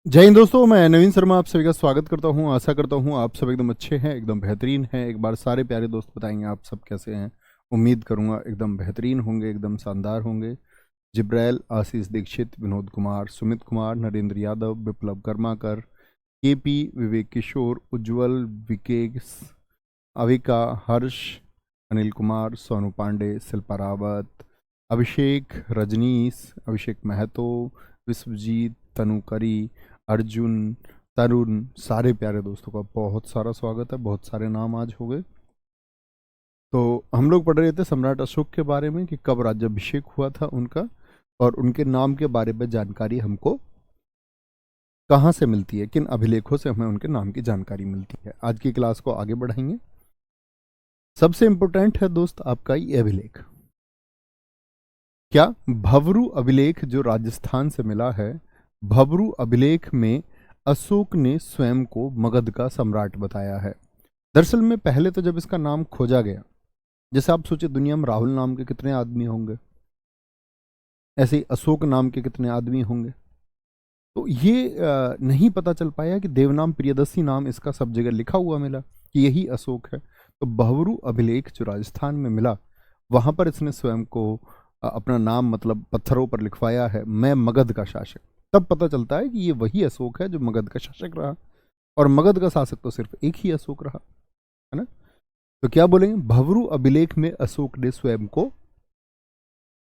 जय हिंद दोस्तों, मैं नवीन शर्मा आप सभी का स्वागत करता हूं। आशा करता हूं आप सब एकदम अच्छे हैं, एकदम बेहतरीन हैं। एक बार सारे प्यारे दोस्त बताएंगे आप सब कैसे हैं। उम्मीद करूंगा एकदम बेहतरीन होंगे, एकदम शानदार होंगे। जिब्राइल, आशीष दीक्षित, विनोद कुमार, सुमित कुमार, नरेंद्र यादव, विप्लव कर्माकर, केपी, विवेक किशोर, उज्जवल, विकेश, अविका, हर्ष, अनिल कुमार, सोनू पांडे, शिल्पा रावत, अभिषेक, रजनीश, अभिषेक महतो, विश्वजीत, तनुकरी, अर्जुन, तरुण, सारे प्यारे दोस्तों का बहुत सारा स्वागत है। बहुत सारे नाम आज हो गए। तो हम लोग पढ़ रहे थे सम्राट अशोक के बारे में कि कब राज्याभिषेक हुआ था उनका, और उनके नाम के बारे में जानकारी हमको कहाँ से मिलती है, किन अभिलेखों से हमें उनके नाम की जानकारी मिलती है। आज की क्लास को आगे बढ़ाएंगे। सबसे इंपॉर्टेंट है दोस्त आपका ये अभिलेख। क्या? भवरू अभिलेख जो राजस्थान से मिला है। भवरू अभिलेख में अशोक ने स्वयं को मगध का सम्राट बताया है। दरअसल में पहले तो जब इसका नाम खोजा गया, जैसे आप सोचिए दुनिया में राहुल नाम के कितने आदमी होंगे, ऐसे ही अशोक नाम के कितने आदमी होंगे। तो ये नहीं पता चल पाया कि देवनाम प्रियदर्शी नाम इसका सब जगह लिखा हुआ मिला कि यही अशोक है। तो भवरू अभिलेख जो राजस्थान में मिला, वहां पर इसने स्वयं को अपना नाम मतलब पत्थरों पर लिखवाया है, मैं मगध का शासक। तब पता चलता है कि ये वही अशोक है जो मगध का शासक रहा, और मगध का शासक तो सिर्फ एक ही अशोक रहा, है ना। तो क्या बोलेंगे? भवरू अभिलेख में अशोक ने स्वयं को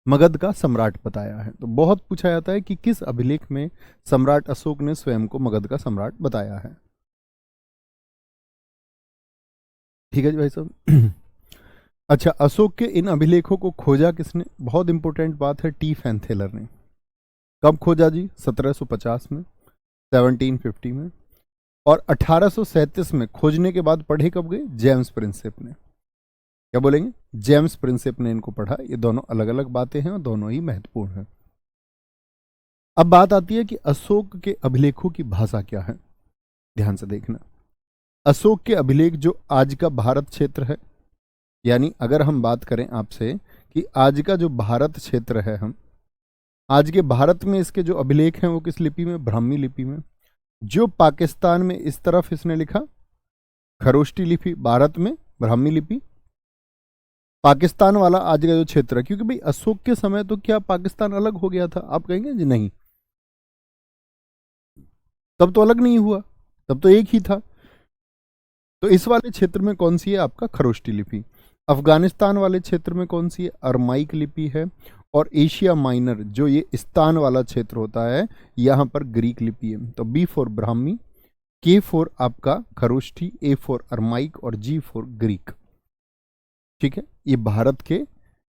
मगध का सम्राट बताया है। तो बहुत पूछा जाता है कि किस अभिलेख में सम्राट अशोक ने स्वयं को मगध का सम्राट बताया है। ठीक है जी भाई साहब। अच्छा, अशोक के इन अभिलेखों को खोजा किसने? बहुत इंपॉर्टेंट बात है, टी फैनथेलर ने। कब खोजा जी? 1750 में, 1750 में। और 1837 में खोजने के बाद पढ़े कब गए? जेम्स प्रिंसेप ने। क्या बोलेंगे? जेम्स प्रिंसेप ने इनको पढ़ा। ये दोनों अलग अलग बातें हैं और दोनों ही महत्वपूर्ण हैं। अब बात आती है कि अशोक के अभिलेखों की भाषा क्या है। ध्यान से देखना। अशोक के अभिलेख जो आज का भारत क्षेत्र है, यानी अगर हम बात करें आपसे कि आज का जो भारत क्षेत्र है, हम आज के भारत में इसके जो अभिलेख हैं वो किस लिपि में? ब्राह्मी लिपि में। जो पाकिस्तान में इस तरफ इसने लिखा खरोष्टी लिपि, भारत में ब्राह्मी लिपि। पाकिस्तान वाला आज का जो क्षेत्र है, क्योंकि भाई अशोक के समय तो क्या पाकिस्तान अलग हो गया था? आप कहेंगे जी नहीं, तब तो अलग नहीं हुआ, तब तो एक ही था। तो इस वाले क्षेत्र में कौन सी है? आपका खरोष्टी लिपि। अफगानिस्तान वाले क्षेत्र में कौन सी है? अरमाइक लिपि है। और एशिया माइनर जो ये स्थान वाला क्षेत्र होता है, यहां पर ग्रीक लिपि है। तो बी फॉर ब्राह्मी, के फॉर आपका खरोष्ठी, ए फॉर अरमाइक और जी फॉर ग्रीक। ठीक है, ये भारत के,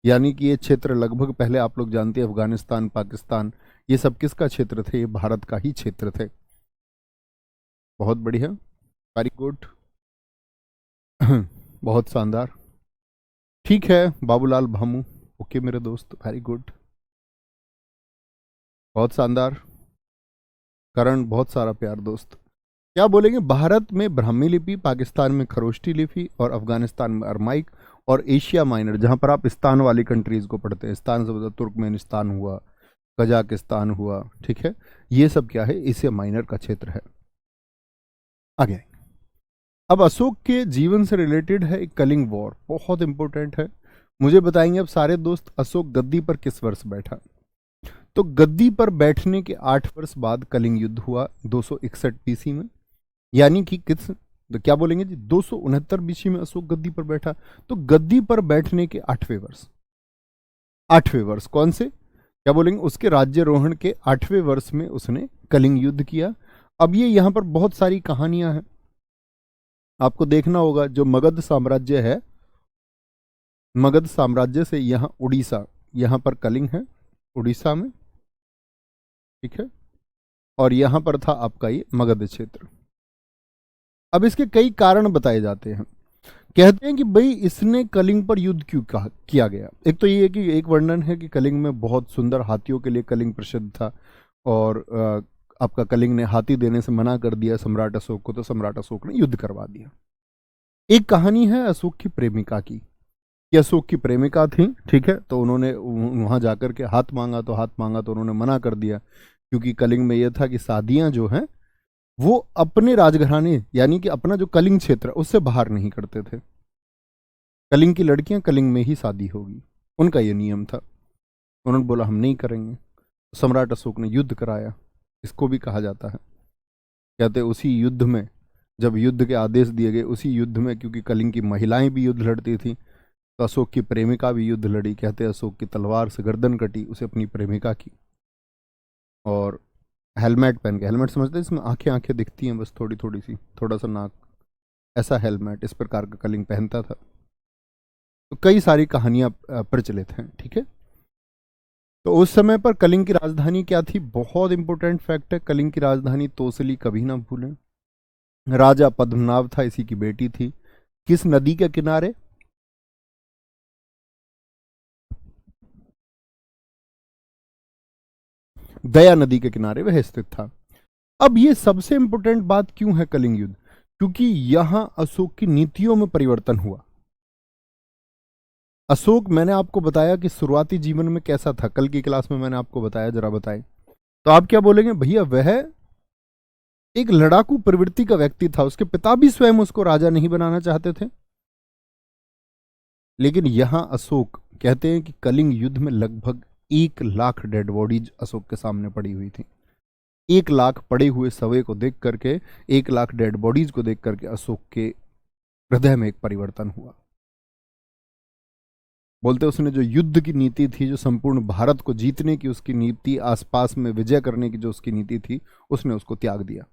यानी कि ये क्षेत्र लगभग, पहले आप लोग जानते हैं अफगानिस्तान, पाकिस्तान, ये सब किसका क्षेत्र थे? ये भारत का ही क्षेत्र थे। बहुत बढ़िया, वेरी गुड। बहुत शानदार। ठीक है बाबूलाल भामू, ओके मेरे दोस्त, वेरी गुड, बहुत शानदार। करण, बहुत सारा प्यार दोस्त। क्या बोलेंगे? भारत में ब्राह्मी लिपि, पाकिस्तान में खरोष्टी लिपि, और अफगानिस्तान में अरमाइक, और एशिया माइनर जहां पर आप स्थान वाली कंट्रीज को पढ़ते हैं, स्थान से मतलब तुर्कमेनिस्तान हुआ, कजाकिस्तान हुआ, ठीक है, ये सब क्या है? एशिया माइनर का क्षेत्र है। आगे अब अशोक के जीवन से रिलेटेड है एक कलिंग वॉर, बहुत इंपॉर्टेंट है। मुझे बताएंगे अब सारे दोस्त, अशोक गद्दी पर किस वर्ष बैठा? तो गद्दी पर बैठने के 8 वर्ष बाद कलिंग युद्ध हुआ 261 बीसी में, यानी कि किस, तो क्या बोलेंगे जी? 269 बीसी में अशोक गद्दी पर बैठा। तो गद्दी पर बैठने के 8वें वर्ष, 8वें वर्ष कौन से? क्या बोलेंगे? उसके राज्यरोहण के 8वें वर्ष में उसने कलिंग युद्ध किया। अब ये यहां पर बहुत सारी कहानियां हैं, आपको देखना होगा। जो मगध साम्राज्य है, मगध साम्राज्य से यहां उड़ीसा, यहां पर कलिंग है उड़ीसा में, ठीक है, और यहां पर था आपका ये मगध क्षेत्र। अब इसके कई कारण बताए जाते हैं। कहते हैं कि भाई इसने कलिंग पर युद्ध क्यों किया गया। एक तो ये है कि एक वर्णन है कि कलिंग में बहुत सुंदर हाथियों के लिए कलिंग प्रसिद्ध था, और आपका कलिंग ने हाथी देने से मना कर दिया सम्राट अशोक को, तो सम्राट अशोक ने युद्ध करवा दिया। एक कहानी है अशोक की प्रेमिका की, कि अशोक की प्रेमिका थी, ठीक है, तो उन्होंने वहां जाकर के हाथ मांगा, तो उन्होंने मना कर दिया, क्योंकि कलिंग में यह था कि शादियां जो हैं वो अपने राजघराने यानी कि अपना जो कलिंग क्षेत्र उससे बाहर नहीं करते थे। कलिंग की लड़कियां कलिंग में ही शादी होगी, उनका ये नियम था। उन्होंने बोला हम नहीं करेंगे। सम्राट अशोक ने युद्ध कराया, इसको भी कहा जाता है। कहते उसी युद्ध में, जब युद्ध के आदेश दिए गए, उसी युद्ध में, क्योंकि कलिंग की महिलाएं भी युद्ध लड़ती थी, तो अशोक की प्रेमिका भी युद्ध लड़ी। कहते अशोक की तलवार से गर्दन कटी, उसे अपनी प्रेमिका की। और हेलमेट पहन के, हेलमेट समझते हैं इसमें आंखें आंखें दिखती हैं बस थोड़ी थोड़ी सी, थोड़ा सा नाक, ऐसा हेलमेट, इस प्रकार का कलिंग पहनता था। तो कई सारी कहानियां प्रचलित हैं, ठीक है। तो उस समय पर कलिंग की राजधानी क्या थी, बहुत इंपॉर्टेंट फैक्ट है। कलिंग की राजधानी तोसली, कभी ना भूलें। राजा पद्मनाभ था, इसी की बेटी थी। किस नदी के किनारे, दया नदी के किनारे वह स्थित था। अब ये सबसे इंपॉर्टेंट बात क्यों है कलिंग युद्ध, क्योंकि यहां अशोक की नीतियों में परिवर्तन हुआ। अशोक, मैंने आपको बताया कि शुरुआती जीवन में कैसा था, कल की क्लास में मैंने आपको बताया, जरा बताएं। तो आप क्या बोलेंगे, भैया वह एक लड़ाकू प्रवृत्ति का व्यक्ति था, उसके पिता भी स्वयं उसको राजा नहीं बनाना चाहते थे। लेकिन यहां अशोक कहते हैं कि कलिंग युद्ध में लगभग 1 लाख डेड बॉडीज अशोक के सामने पड़ी हुई थी। 1 लाख पड़े हुए शवों को देख करके, 1 लाख डेड बॉडीज को देख करके अशोक के हृदय में एक परिवर्तन हुआ। बोलते उसने जो युद्ध की नीति थी, जो संपूर्ण भारत को जीतने की उसकी नीति, आसपास में विजय करने की जो उसकी नीति थी, उसने उसको त्याग दिया।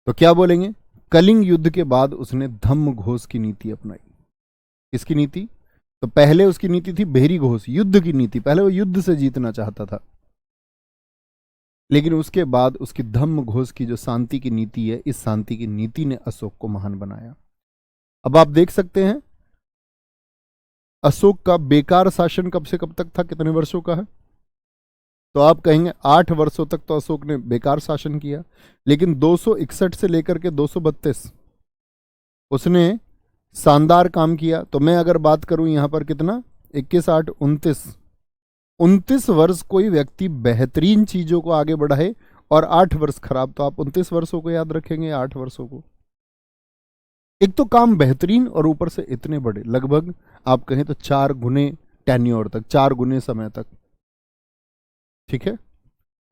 तो क्या बोलेंगे, कलिंग युद्ध के बाद उसने धम्म घोष की नीति अपनाई। किसकी नीति, तो पहले उसकी नीति थी भेरी घोष, युद्ध की नीति, पहले वो युद्ध से जीतना चाहता था। लेकिन उसके बाद उसकी धम्म घोष की जो शांति की नीति है, इस शांति की नीति ने अशोक को महान बनाया। अब आप देख सकते हैं अशोक का बेकार शासन कब से कब तक था, कितने वर्षों का है, तो आप कहेंगे 8 वर्षों तक तो अशोक ने बेकार शासन किया। लेकिन 261 से लेकर के 232 उसने शानदार काम किया। तो मैं अगर बात करूं यहां पर कितना, 21 8 29, 29 वर्ष कोई व्यक्ति बेहतरीन चीजों को आगे बढ़ाए और 8 वर्ष खराब, तो आप 29 वर्षों को याद रखेंगे, 8 वर्षों को। एक तो काम बेहतरीन और ऊपर से इतने बड़े, लगभग आप कहें तो 4 गुने टेन्योर तक, 4 गुने समय तक, ठीक है।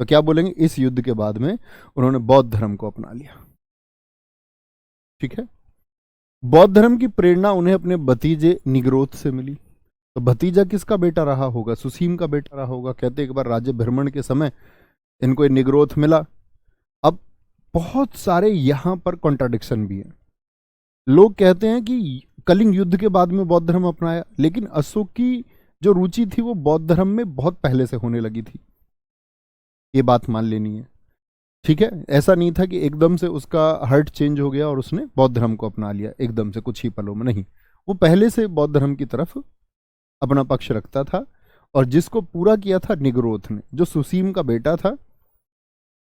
तो क्या बोलेंगे, इस युद्ध के बाद में उन्होंने बौद्ध धर्म को अपना लिया, ठीक है। बौद्ध धर्म की प्रेरणा उन्हें अपने भतीजे निग्रोध से मिली। तो भतीजा किसका बेटा रहा होगा, सुसीम का बेटा रहा होगा। कहते एक बार राज्य भ्रमण के समय इनको ये निग्रोध मिला। अब बहुत सारे यहां पर कॉन्ट्राडिक्शन भी है। लोग कहते हैं कि कलिंग युद्ध के बाद में बौद्ध धर्म अपनाया, लेकिन अशोक की जो रुचि थी वो बौद्ध धर्म में बहुत पहले से होने लगी थी, ये बात मान लेनी है, ठीक है। ऐसा नहीं था कि एकदम से उसका हार्ट चेंज हो गया और उसने बौद्ध धर्म को अपना लिया एकदम से कुछ ही पलों में, नहीं। वो पहले से बौद्ध धर्म की तरफ अपना पक्ष रखता था। और जिसको पूरा किया था निग्रोध ने, जो सुसीम का बेटा था।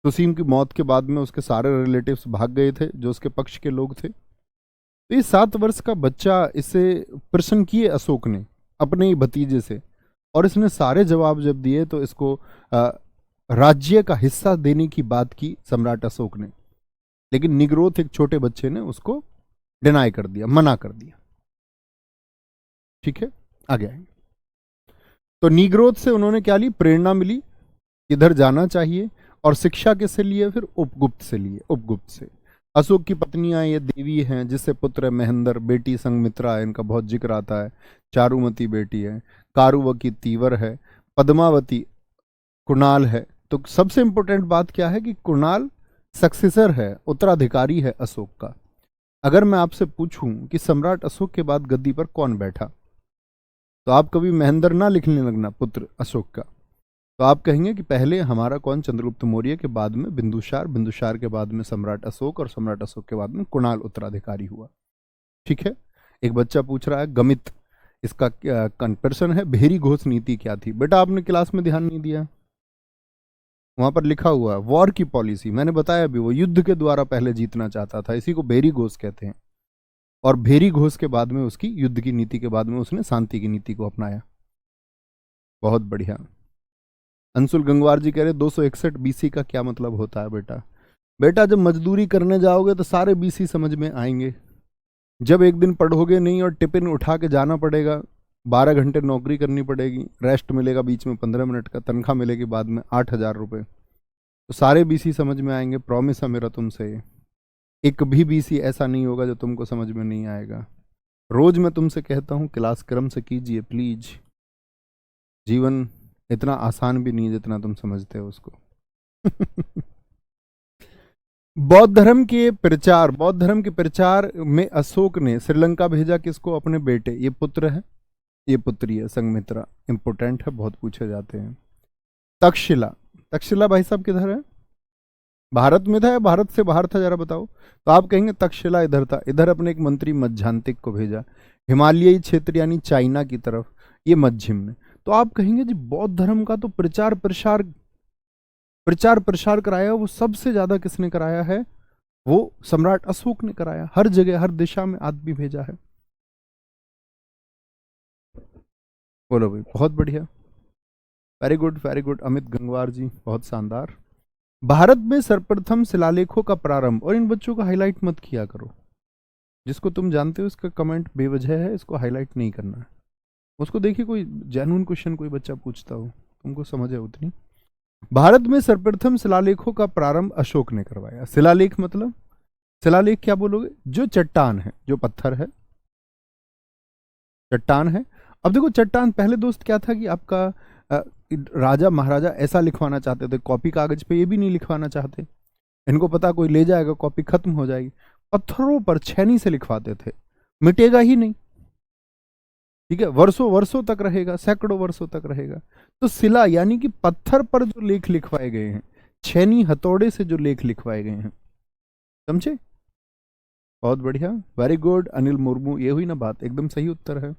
सुसीम की मौत के बाद में उसके सारे रिलेटिव्स भाग गए थे, जो उसके पक्ष के लोग थे। तो ये 7 वर्ष का बच्चा, इससे प्रश्न किए अशोक ने अपने ही भतीजे से, और इसने सारे जवाब जब दिए तो इसको राज्य का हिस्सा देने की बात की सम्राट अशोक ने। लेकिन निग्रोध एक छोटे बच्चे ने उसको डिनाई कर दिया, मना कर दिया, ठीक है। आगे आएंगे। तो निग्रोध से उन्होंने क्या ली, प्रेरणा मिली, किधर जाना चाहिए। और शिक्षा किससे लिए, फिर उपगुप्त से लिए, उपगुप्त से। अशोक की पत्नियां ये देवी हैं, जिससे पुत्र है महेंद्र, बेटी संगमित्रा है, इनका बहुत जिक्र आता है। चारुमती बेटी है, कारुवकी तीवर है, पद्मावती कुणाल है। तो सबसे इंपॉर्टेंट बात क्या है कि कुणाल सक्सेसर है, उत्तराधिकारी है अशोक का। अगर मैं आपसे पूछूं कि सम्राट अशोक के बाद गद्दी पर कौन बैठा, तो आप कभी महेंद्र ना लिखने लगना पुत्र अशोक का, तो आप कहेंगे कि पहले हमारा कौन, चंद्रगुप्त मौर्य के बाद में बिंदुसार, बिंदुसार के बाद में सम्राट अशोक, और सम्राट अशोक के बाद में कुणाल उत्तराधिकारी हुआ, ठीक है। एक बच्चा पूछ रहा है गमित, इसका कंपेरिजन है, भेरी घोष नीति क्या थी। बेटा आपने क्लास में ध्यान नहीं दिया, वहां पर लिखा हुआ है वॉर की पॉलिसी। मैंने बताया भी, वो युद्ध के द्वारा पहले जीतना चाहता था, इसी को भेरी घोष कहते हैं। और भेरी घोष के बाद में, उसकी युद्ध की नीति के बाद में, उसने शांति की नीति को अपनाया। बहुत बढ़िया। अंशुल गंगवार जी कह रहे 261 BC का क्या मतलब होता है बेटा। बेटा जब मजदूरी करने जाओगे तो सारे बीसी समझ में आएंगे। जब एक दिन पढ़ोगे नहीं और टिफिन उठा के जाना पड़ेगा, 12 घंटे नौकरी करनी पड़ेगी, रेस्ट मिलेगा बीच में 15 मिनट का, तनख्वाह मिलेगी बाद में 8,000 रुपये, तो सारे बीसी समझ में आएंगे। प्रॉमिस है मेरा तुमसे, एक भी बीसी ऐसा नहीं होगा जो तुमको समझ में नहीं आएगा। रोज मैं तुमसे कहता हूँ क्लास क्रम से कीजिए प्लीज। जीवन इतना आसान भी नहीं है जितना तुम समझते हो उसको। बौद्ध धर्म के प्रचार में अशोक ने श्रीलंका भेजा किसको? अपने बेटे। ये पुत्र है, ये पुत्री है, संघमित्रा। इंपोर्टेंट है, बहुत पूछे जाते हैं। तक्षशिला भाई साहब किधर है? भारत में था या भारत से बाहर था, जरा बताओ। तो आप कहेंगे तक्षशिला इधर था। इधर अपने एक मंत्री मध्यांतिक को भेजा, हिमालयी क्षेत्र यानी चाइना की तरफ, ये मध्यम में। तो आप कहेंगे जी बौद्ध धर्म का तो प्रचार प्रसार कराया, वो सबसे ज्यादा किसने कराया है? वो सम्राट अशोक ने कराया। हर जगह हर दिशा में आदमी भेजा है। बोलो भाई, बहुत बढ़िया, very good very good. Amit Gangwar ji, बहुत शानदार। भारत में सर्वप्रथम शिलालेखों का प्रारंभ, और इन बच्चों को हाईलाइट मत किया करो। जिसको तुम जानते हो इसका कमेंट बेवजह है, इसको हाईलाइट नहीं करना है। उसको देखिए कोई जेन्युइन क्वेश्चन कोई बच्चा पूछता हो, तुमको समझ है उतनी। भारत में सर्वप्रथम शिलालेखों का प्रारंभ अशोक ने करवाया। शिलालेख मतलब, शिलालेख क्या बोलोगे? जो चट्टान है, जो पत्थर है, चट्टान है। अब देखो चट्टान, पहले दोस्त क्या था कि आपका राजा महाराजा ऐसा लिखवाना चाहते थे, कॉपी कागज पे, ये भी नहीं लिखवाना चाहते। इनको पता कोई ले जाएगा, कॉपी खत्म हो जाएगी। पत्थरों पर छेनी से लिखवाते थे, मिटेगा ही नहीं, ठीक है, वर्षों वर्षों तक रहेगा, सैकड़ों वर्षों तक रहेगा। तो शिला यानी कि पत्थर पर जो लेख लिखवाए गए हैं, छेनी हथौड़े से जो लेख लिखवाए गए हैं, समझे? बहुत बढ़िया, वेरी गुड अनिल मुर्मू। ये हुई ना बात, एकदम सही उत्तर है।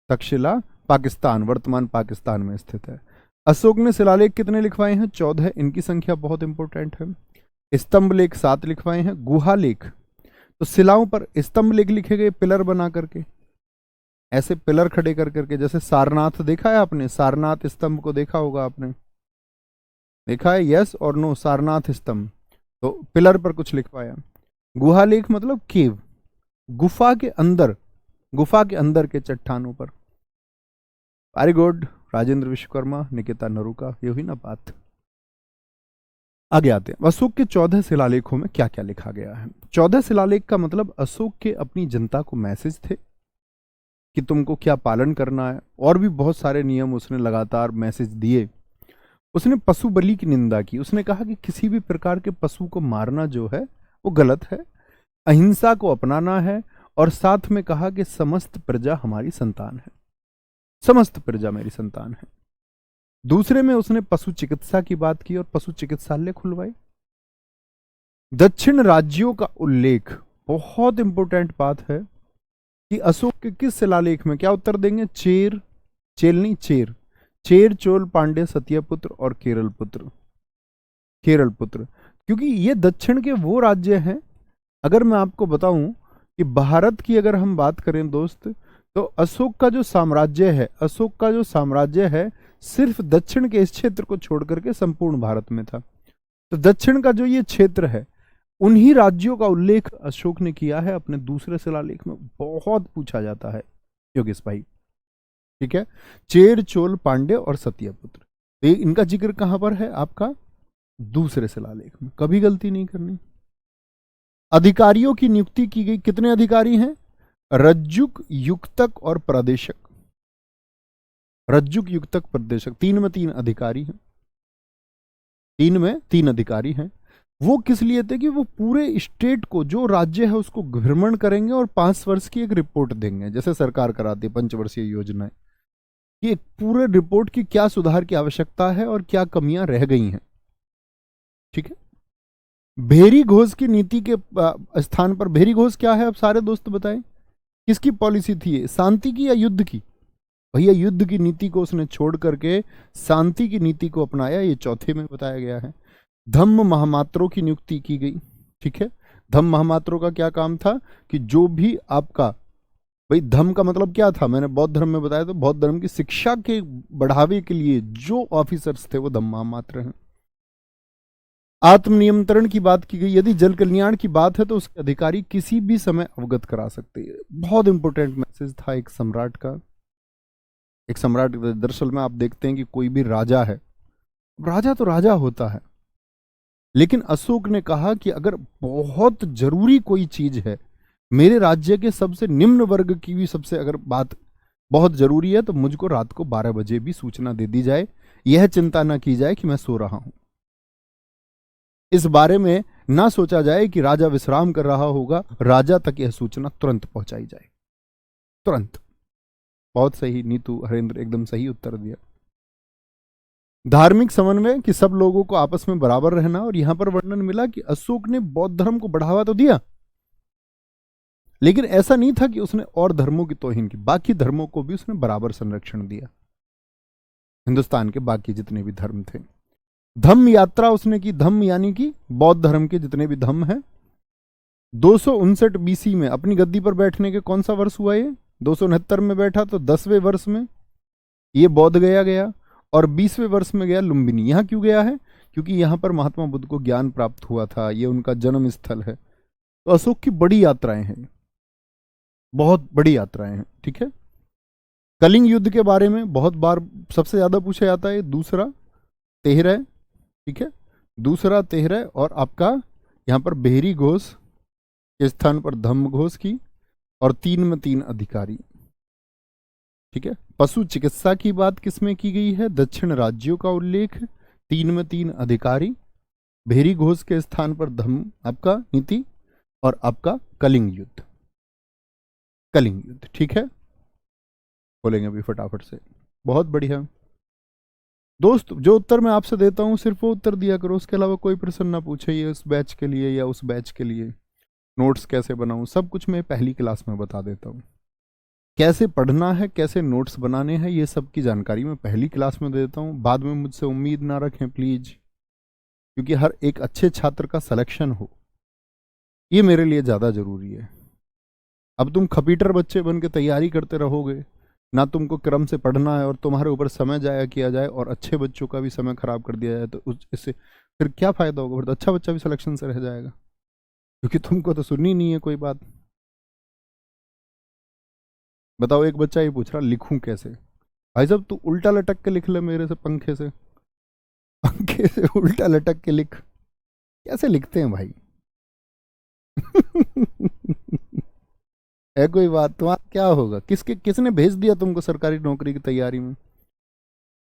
तक्षशिला पाकिस्तान, वर्तमान पाकिस्तान में स्थित है। अशोक ने शिलालेख कितने लिखवाए हैं? 14। इनकी संख्या बहुत इंपॉर्टेंट है। स्तंभ लेख 7 लिखवाए हैं। गुहा लेख, तो शिलाओं पर स्तंभ लेख लिखे गए, पिलर बना करके, ऐसे पिलर खड़े कर करके। जैसे सारनाथ देखा है आपने? सारनाथ स्तंभ को देखा होगा आपने, देखा है? यस और नो? सारनाथ स्तंभ, तो पिलर पर कुछ लिखवाया। गुहा लेख मतलब केव, गुफा के अंदर, गुफा के अंदर के चट्टानों पर। वेरी गुड राजेंद्र विश्वकर्मा, निकिता नरूका, ये हुई ना बात। आगे आते हैं, अशोक के 14 शिलालेखों में क्या क्या लिखा गया है। 14 शिलालेख का मतलब अशोक के अपनी जनता को मैसेज थे कि तुमको क्या पालन करना है, और भी बहुत सारे नियम उसने लगातार मैसेज दिए। उसने पशु बलि की निंदा की। उसने कहा कि किसी भी प्रकार के पशु को मारना जो है वो गलत है, अहिंसा को अपनाना है, और साथ में कहा कि समस्त प्रजा हमारी संतान है, समस्त प्रजा मेरी संतान है। दूसरे में उसने पशु चिकित्सा की बात की और पशु चिकित्सालय खुलवाए। दक्षिण राज्यों का उल्लेख, बहुत इंपॉर्टेंट बात है कि अशोक के किस शिलालेख में, क्या उत्तर देंगे? चेर, चेल नहीं, चेर, चेर, चोल, पांड्य, सत्यपुत्र और केरल पुत्र, केरल पुत्र, क्योंकि ये दक्षिण के वो राज्य हैं। अगर मैं आपको बताऊं कि भारत की अगर हम बात करें दोस्त, तो अशोक का जो साम्राज्य है, अशोक का जो साम्राज्य है सिर्फ दक्षिण के इस क्षेत्र को छोड़ करके संपूर्ण भारत में था। तो दक्षिण का जो ये क्षेत्र है, उन्हीं राज्यों का उल्लेख अशोक ने किया है अपने दूसरे शिलालेख में। बहुत पूछा जाता है योगेश भाई, ठीक है। चेर, चोल, पांड्य और सत्यपुत्र, तो इनका जिक्र कहां पर है? आपका दूसरे शिलालेख में। कभी गलती नहीं करनी। अधिकारियों की नियुक्ति की गई। कितने अधिकारी हैं? रज्जुक, युक्तक और प्रादेशक। रज्जुक, युक्तक, प्रदेशक, 3 में 3 अधिकारी हैं, 3 में 3 अधिकारी हैं। वो किस लिए थे? कि वो पूरे स्टेट को, जो राज्य है उसको भ्रमण करेंगे और 5 वर्ष की एक रिपोर्ट देंगे, जैसे सरकार कराती है पंचवर्षीय योजनाएं, कि एक पूरे रिपोर्ट की क्या सुधार की आवश्यकता है और क्या कमियां रह गई हैं, ठीक है। भेरी घोष की नीति के स्थान पर, भेरी घोष क्या है अब सारे दोस्त बताएं, किसकी पॉलिसी थी? शांति की या युद्ध की? भैया युद्ध की नीति को उसने छोड़ करके शांति की नीति को अपनाया, ये चौथे में बताया गया है। धम्म महामात्रों की नियुक्ति की गई, ठीक है। धम्म महामात्रों का क्या काम था? कि जो भी आपका, भाई धम्म का मतलब क्या था? मैंने बौद्ध धर्म में बताया, तो बौद्ध धर्म की शिक्षा के बढ़ावे के लिए जो ऑफिसर्स थे वो धम्म महामात्र हैं। आत्मनियंत्रण की बात की गई। यदि जल कल्याण की बात है तो उसके अधिकारी किसी भी समय अवगत करा सकते हैं। बहुत इंपॉर्टेंट मैसेज था एक सम्राट का। एक सम्राट, दरअसल में आप देखते हैं कि कोई भी राजा है, राजा तो राजा होता है, लेकिन अशोक ने कहा कि अगर बहुत जरूरी कोई चीज है, मेरे राज्य के सबसे निम्न वर्ग की भी सबसे अगर बात बहुत जरूरी है, तो मुझको रात को 12 बजे भी सूचना दे दी जाए, यह चिंता ना की जाए कि मैं सो रहा हूं। इस बारे में ना सोचा जाए कि राजा विश्राम कर रहा होगा, राजा तक यह सूचना तुरंत पहुंचाई जाए, तुरंत। बहुत सही नीतू हरेंद्र, एकदम सही उत्तर दिया। धार्मिक समन्वय कि सब लोगों को आपस में बराबर रहना, और यहां पर वर्णन मिला कि अशोक ने बौद्ध धर्म को बढ़ावा तो दिया, लेकिन ऐसा नहीं था कि उसने और धर्मों की तौहीन की, बाकी धर्मों को भी उसने बराबर संरक्षण दिया, हिंदुस्तान के बाकी जितने भी धर्म थे। धम्म यात्रा उसने की, धम्म यानी कि बौद्ध धर्म के जितने भी धम्म हैं। 259 बीसी में अपनी गद्दी पर बैठने के कौन सा वर्ष हुआ ये? 269 में बैठा तो 10वें वर्ष में ये बौद्ध गया गया, और 20वें वर्ष में गया लुम्बिनी। यहां क्यों गया है? क्योंकि यहां पर महात्मा बुद्ध को ज्ञान प्राप्त हुआ था, ये उनका जन्म स्थल है। तो अशोक की बड़ी यात्राएं हैं, बहुत बड़ी यात्राएं हैं, ठीक है। कलिंग युद्ध के बारे में बहुत बार सबसे ज्यादा पूछा जाता है, दूसरा तेहरा, ठीक है, दूसरा तेहरा, और आपका यहां पर बेहरी घोष के स्थान पर धम्म घोष की, और 3 में 3 अधिकारी, ठीक है। पशु चिकित्सा की बात किसमें की गई है? दक्षिण राज्यों का उल्लेख, 3 में 3 अधिकारी, भेरी घोष के स्थान पर धम्म आपका नीति, और आपका कलिंग युद्ध, कलिंग युद्ध, ठीक है। बोलेंगे अभी फटाफट से, बहुत बढ़िया दोस्त। जो उत्तर मैं आपसे देता हूं सिर्फ वो उत्तर दिया करो, उसके अलावा कोई प्रश्न ना पूछे, ये उस बैच के लिए या उस बैच के लिए। नोट्स कैसे बनाऊं सब कुछ मैं पहली क्लास में बता देता हूं, कैसे पढ़ना है, कैसे नोट्स बनाने हैं, ये सब की जानकारी मैं पहली क्लास में दे देता हूं। बाद में मुझसे उम्मीद ना रखें प्लीज, क्योंकि हर एक अच्छे छात्र का सिलेक्शन हो, ये मेरे लिए ज़्यादा ज़रूरी है। अब तुम खपीटर बच्चे बन के तैयारी करते रहोगे, ना तुमको क्रम से पढ़ना है, और तुम्हारे ऊपर समय जाया किया जाए और अच्छे बच्चों का भी समय खराब कर दिया जाए, तो इससे फिर क्या फ़ायदा होगा? फिर तो अच्छा बच्चा भी सिलेक्शन से रह जाएगा, क्योंकि तुमको तो सुननी नहीं है कोई बात। बताओ, एक बच्चा ये पूछ रहा लिखूं कैसे? भाई साहब तू उल्टा लटक के लिख ले मेरे से, पंखे से, पंखे से उल्टा लटक के लिख। कैसे लिखते हैं भाई? है कोई बात? तुम्हारा क्या होगा? किसने भेज दिया तुमको सरकारी नौकरी की तैयारी में?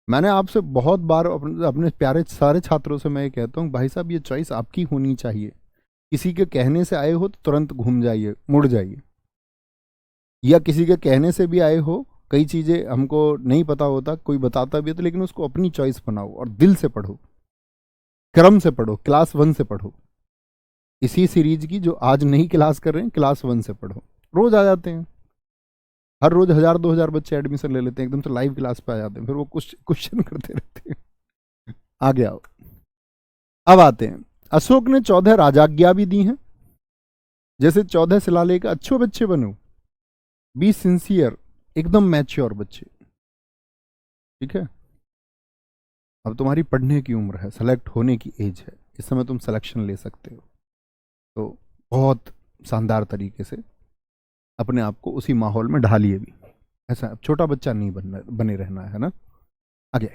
मैंने आपसे बहुत बार अपने प्यारे सारे छात्रों से मैं ये कहता हूँ, भाई साहब ये चॉइस आपकी होनी चाहिए। किसी के कहने से आए हो तो तुरंत घूम जाइए, मुड़ जाइए, या किसी के कहने से भी आए हो, कई चीज़ें हमको नहीं पता होता, कोई बताता भी है तो, लेकिन उसको अपनी चॉइस बनाओ और दिल से पढ़ो, क्रम से पढ़ो, क्लास 1 से पढ़ो। इसी सीरीज की जो आज नई क्लास कर रहे हैं, क्लास 1 से पढ़ो। रोज आ जाते हैं, हर रोज 1000-2000 बच्चे एडमिशन ले लेते हैं, एकदम से लाइव क्लास पे आ जाते हैं, फिर वो कुछ क्वेश्चन करते रहते हैं। आगे आओ, अब आते हैं, अशोक ने 14 राजाज्ञा भी दी हैं, जैसे 14 शिलालेख, अच्छे बच्चे बनो, बी सिंसियर, एकदम मैच्योर बच्चे, ठीक है। अब तुम्हारी पढ़ने की उम्र है, सेलेक्ट होने की एज है, इस समय तुम सिलेक्शन ले सकते हो, तो बहुत शानदार तरीके से अपने आप को उसी माहौल में ढालिए भी। ऐसा छोटा बच्चा नहीं बने रहना है ना। आगे,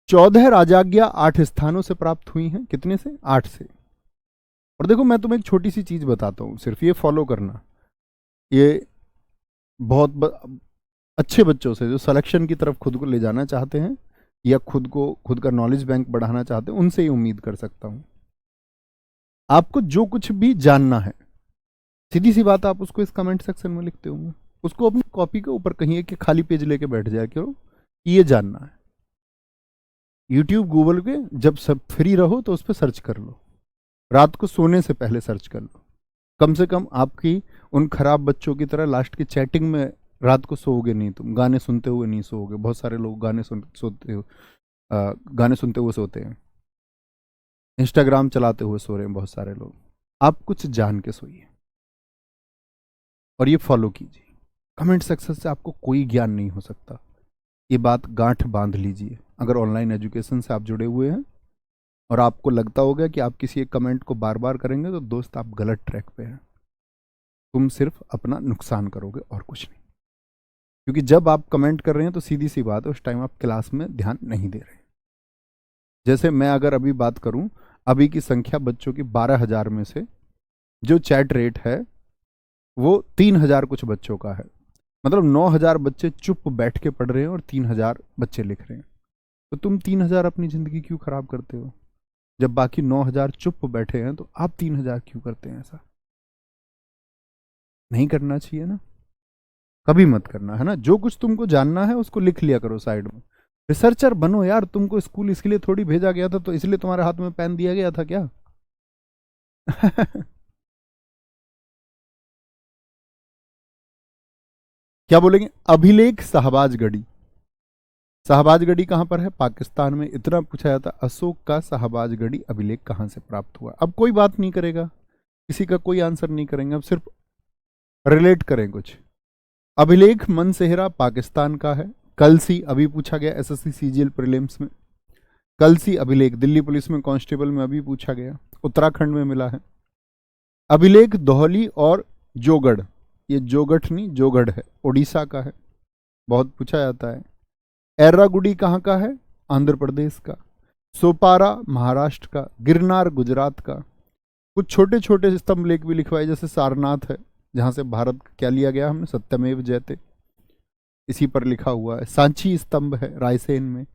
14 राजाज्ञा 8 स्थानों से प्राप्त हुई हैं, कितने से? 8 से। और देखो मैं तुम्हें एक छोटी सी चीज बताता हूं, सिर्फ ये फॉलो करना, ये बहुत अच्छे बच्चों से जो सिलेक्शन की तरफ खुद को ले जाना चाहते हैं, या खुद का नॉलेज बैंक बढ़ाना चाहते हैं, उनसे ही उम्मीद कर सकता हूं। आपको जो कुछ भी जानना है, सीधी सी बात, आप उसको इस कमेंट सेक्शन में लिखते होंगे, उसको अपनी कॉपी के ऊपर कहीं एक खाली पेज लेके बैठ जाए करो, ये जानना है। यूट्यूब गूगल के जब सब फ्री रहो तो उस पर सर्च कर लो, रात को सोने से पहले सर्च कर लो। कम से कम आपकी उन खराब बच्चों की तरह लास्ट की चैटिंग में रात को सोओगे नहीं, तुम गाने सुनते हुए नहीं सोओगे। बहुत सारे लोग गाने सुनते हुए सोते हैं, इंस्टाग्राम चलाते हुए सो रहे हैं बहुत सारे लोग। आप कुछ जान के सोइए और ये फॉलो कीजिए। कमेंट सेक्शन से आपको कोई ज्ञान नहीं हो सकता, ये बात गांठ बांध लीजिए। अगर ऑनलाइन एजुकेशन से आप जुड़े हुए हैं और आपको लगता होगा कि आप किसी एक कमेंट को बार बार करेंगे तो दोस्त आप गलत ट्रैक पे हैं। तुम सिर्फ अपना नुकसान करोगे और कुछ नहीं। क्योंकि जब आप कमेंट कर रहे हैं तो सीधी सी बात है, उस टाइम आप क्लास में ध्यान नहीं दे रहे। जैसे मैं अगर अभी बात करूं, अभी की संख्या बच्चों की 12,000 में से जो चैट रेट है वो 3,000 कुछ बच्चों का है। मतलब 9,000 बच्चे चुप बैठ के पढ़ रहे हैं और 3,000 बच्चे लिख रहे हैं। तो तुम 3,000 अपनी जिंदगी क्यों खराब करते हो? जब बाकी 9,000 चुप बैठे हैं तो आप 3,000 क्यों करते हैं? ऐसा नहीं करना चाहिए ना, कभी मत करना, है ना। जो कुछ तुमको जानना है उसको लिख लिया करो साइड में। रिसर्चर बनो यार, तुमको स्कूल इसके लिए थोड़ी भेजा गया था, तो इसलिए तुम्हारे हाथ में पेन दिया गया था क्या? क्या बोलेंगे? अभिलेख शाहबाज गढ़ी। शाहबाज गढ़ी कहां पर है? पाकिस्तान में। इतना पूछा जाता, अशोक का शाहबाज गढ़ी अभिलेख कहां से प्राप्त हुआ? अब कोई बात नहीं करेगा, किसी का कोई आंसर नहीं करेंगे, अब सिर्फ रिलेट करें कुछ। अभिलेख मनसेहरा पाकिस्तान का है। कलसी अभी पूछा गया एसएससी सीजीएल प्रीलिम्स में। कलसी अभिलेख दिल्ली पुलिस में कांस्टेबल में अभी पूछा गया, उत्तराखंड में मिला है। अभिलेख दोहली और जोगढ़, ये जोगढ़ नहीं जोगढ़ है, उड़ीसा का है, बहुत पूछा जाता है। एर्रागुडी कहाँ का है? आंध्र प्रदेश का। सोपारा महाराष्ट्र का। गिरनार गुजरात का। कुछ छोटे छोटे स्तंभ लेख भी लिखवाए, जैसे सारनाथ है, जहां से भारत क्या लिया गया हमने, सत्यमेव जयते, इसी पर लिखा हुआ है। सांची स्तंभ है रायसेन में।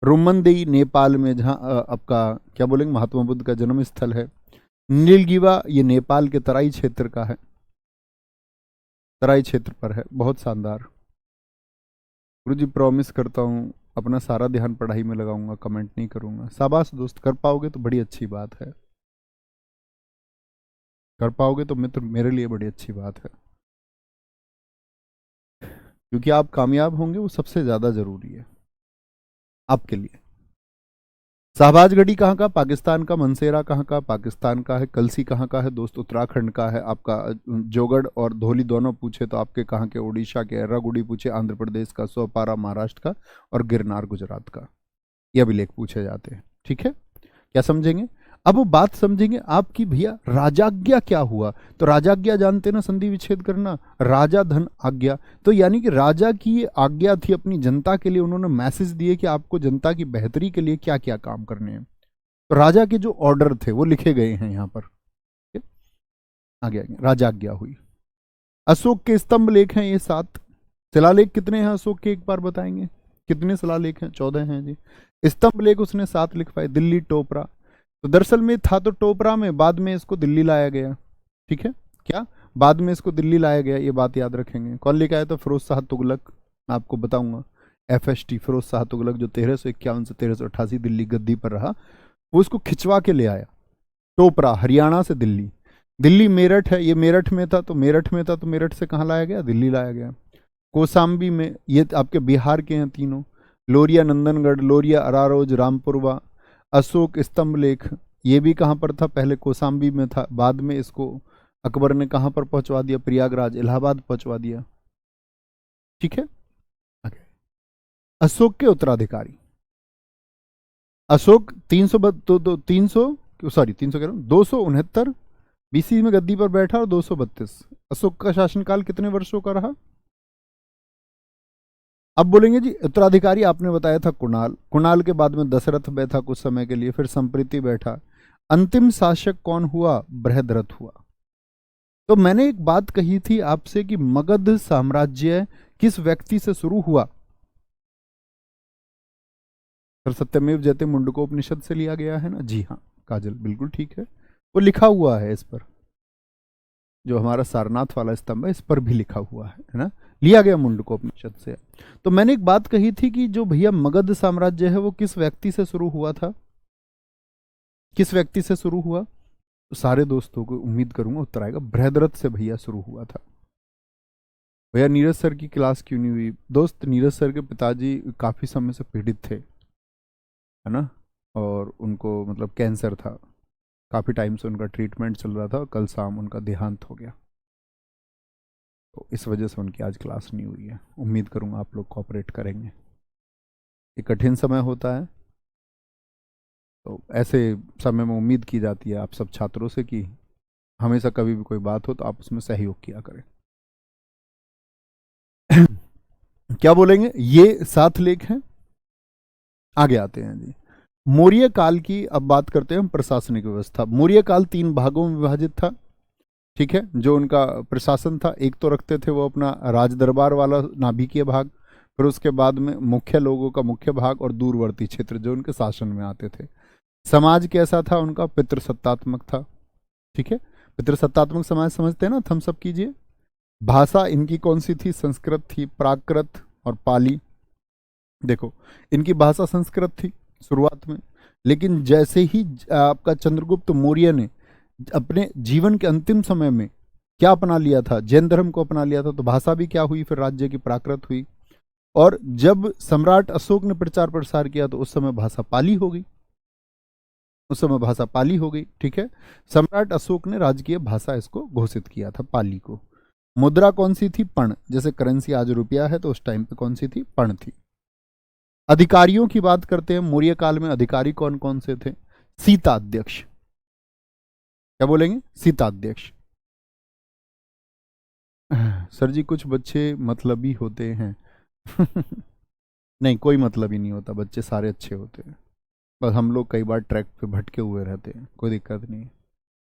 रोमनदेई नेपाल में, जहाँ आपका क्या बोलेंगे महात्मा बुद्ध का जन्म स्थल है। नीलगिवा ये नेपाल के तराई क्षेत्र का है, तराई क्षेत्र पर है, बहुत शानदार। गुरु जी प्रॉमिस करता हूँ अपना सारा ध्यान पढ़ाई में लगाऊंगा, कमेंट नहीं करूंगा। शाबाश दोस्त, कर पाओगे तो बड़ी अच्छी बात है, कर पाओगे तो मित्र मेरे लिए बड़ी अच्छी बात है, क्योंकि आप कामयाब होंगे वो सबसे ज्यादा जरूरी है आपके लिए। शाहबाज गढ़ी कहाँ का? पाकिस्तान का। मनसेरा कहाँ का? पाकिस्तान का है। कलसी कहाँ का है दोस्त? उत्तराखंड का है आपका। जोगढ़ और धौली दोनों पूछे तो आपके कहाँ के? उड़ीसा के। एर्रागुडी पूछे आंध्र प्रदेश का। सोपारा महाराष्ट्र का। और गिरनार गुजरात का। ये अभिलेख पूछे जाते हैं, ठीक है। क्या समझेंगे? अब वो बात समझेंगे आपकी, भैया राजाज्ञा क्या हुआ? तो राजाज्ञा जानते ना, संधि विच्छेद करना, राजा धन आज्ञा। तो यानी कि राजा की ये आज्ञा थी अपनी जनता के लिए, उन्होंने मैसेज दिए कि आपको जनता की बेहतरी के लिए क्या क्या काम करने हैं। तो राजा के जो ऑर्डर थे वो लिखे गए हैं यहाँ पर। आगे आगे राजाज्ञा हुई। अशोक के स्तंभ लेख हैं ये 7। शिलालेख कितने हैं अशोक के, एक बार बताएंगे? कितने शिलालेख हैं? 14 हैं जी। स्तंभ लेख उसने 7 लिखवाए। दिल्ली टोपरा, तो दरअसल में था तो टोपरा में, बाद में इसको दिल्ली लाया गया, ठीक है। क्या बाद में इसको दिल्ली लाया गया, ये बात याद रखेंगे। कौन लेके आया था? फिरोज शाह तुगलक, आपको बताऊंगा। एफएसटी फिरोज शाह तुगलक, जो 1351 से 1388 दिल्ली गद्दी पर रहा, वो इसको खिंचवा के ले आया। टोपरा हरियाणा से दिल्ली। दिल्ली मेरठ है, ये मेरठ में था, तो मेरठ में था तो मेरठ से कहाँ लाया गया? दिल्ली लाया गया। कोसाम्बी में, ये आपके बिहार के हैं तीनों। लोरिया नंदनगढ़, लोरिया अरारोज, रामपुरवा। अशोक स्तंभ लेख, ये भी कहाँ पर था? पहले कोसाम्बी में था, बाद में इसको अकबर ने कहाँ पर पहुंचवा दिया? प्रयागराज, इलाहाबाद पहुंचवा दिया, ठीक है। आगे। अशोक के उत्तराधिकारी। अशोक 300 सॉरी 300 कह रहा हूँ, 269 बीसी में गद्दी पर बैठा और 232। अशोक का शासनकाल कितने वर्षों का रहा? अब बोलेंगे जी उत्तराधिकारी आपने बताया था कुणाल, कुणाल के बाद में दशरथ बैठा कुछ समय के लिए, फिर संप्रीति बैठा। अंतिम शासक कौन हुआ? बृहद्रथ हुआ। तो मैंने एक बात कही थी आपसे कि मगध साम्राज्य किस व्यक्ति से शुरू हुआ? सर सत्यमेव जयते मुंडकोपनिषद से लिया गया है ना? जी हाँ काजल, बिल्कुल ठीक है, वो लिखा हुआ है इस पर, जो हमारा सारनाथ वाला स्तंभ है इस पर भी लिखा हुआ है ना, लिया गया मुंडकोपनिषद से। तो मैंने एक बात कही थी कि जो भैया मगध साम्राज्य है वो किस व्यक्ति से शुरू हुआ था? किस व्यक्ति से शुरू हुआ? तो सारे दोस्तों को उम्मीद करूंगा उत्तर आएगा, बृहद्रथ से भैया शुरू हुआ था। भैया नीरज सर की क्लास क्यों नहीं हुई? दोस्त नीरज सर के पिताजी काफी समय से पीड़ित थे, है ना, और उनको मतलब कैंसर था, काफी टाइम से उनका ट्रीटमेंट चल रहा था, और कल शाम उनका देहांत हो गया, तो इस वजह से उनकी आज क्लास नहीं हुई है। उम्मीद करूंगा आप लोग कोऑपरेट करेंगे। ये कठिन समय होता है, तो ऐसे समय में उम्मीद की जाती है आप सब छात्रों से कि हमेशा कभी भी कोई बात हो तो आप उसमें सहयोग किया करें। क्या बोलेंगे, ये 7 लेख हैं। आगे आते हैं जी। मौर्य काल की अब बात करते हैं हम, प्रशासनिक व्यवस्था। मौर्य काल 3 भागों में विभाजित था। ठीक है, जो उनका प्रशासन था, एक तो रखते थे वो अपना राज दरबार वाला नाभिकीय भाग, फिर उसके बाद में मुख्य लोगों का मुख्य भाग और दूरवर्ती क्षेत्र जो उनके शासन में आते थे। समाज कैसा था उनका, पितृसत्तात्मक था। ठीक है, पितृसत्तात्मक समाज समझते हैं ना, थम्स अप कीजिए। भाषा इनकी कौन सी थी, संस्कृत थी, प्राकृत और पाली। देखो, इनकी भाषा संस्कृत थी शुरुआत में, लेकिन जैसे ही आपका चंद्रगुप्त मौर्य ने अपने जीवन के अंतिम समय में क्या अपना लिया था, जैन धर्म को अपना लिया था, तो भाषा भी क्या हुई, फिर राज्य की प्राकृत हुई। और जब सम्राट अशोक ने प्रचार प्रसार किया तो उस समय भाषा पाली हो गई, उस समय भाषा पाली हो गई। ठीक है, सम्राट अशोक ने राजकीय भाषा इसको घोषित किया था, पाली को। मुद्रा कौन सी थी, पण। जैसे करेंसी आज रुपया है तो उस टाइम पे कौन सी थी, पण थी। अधिकारियों की बात करते हैं, मौर्य काल में अधिकारी कौन कौन से थे, सीताध्यक्ष। क्या बोलेंगे, सीताध्यक्ष। सर जी कुछ बच्चे मतलबी होते हैं। नहीं, कोई मतलब ही नहीं होता, बच्चे सारे अच्छे होते हैं, बस हम लोग कई बार ट्रैक पे भटके हुए रहते हैं, कोई दिक्कत नहीं है।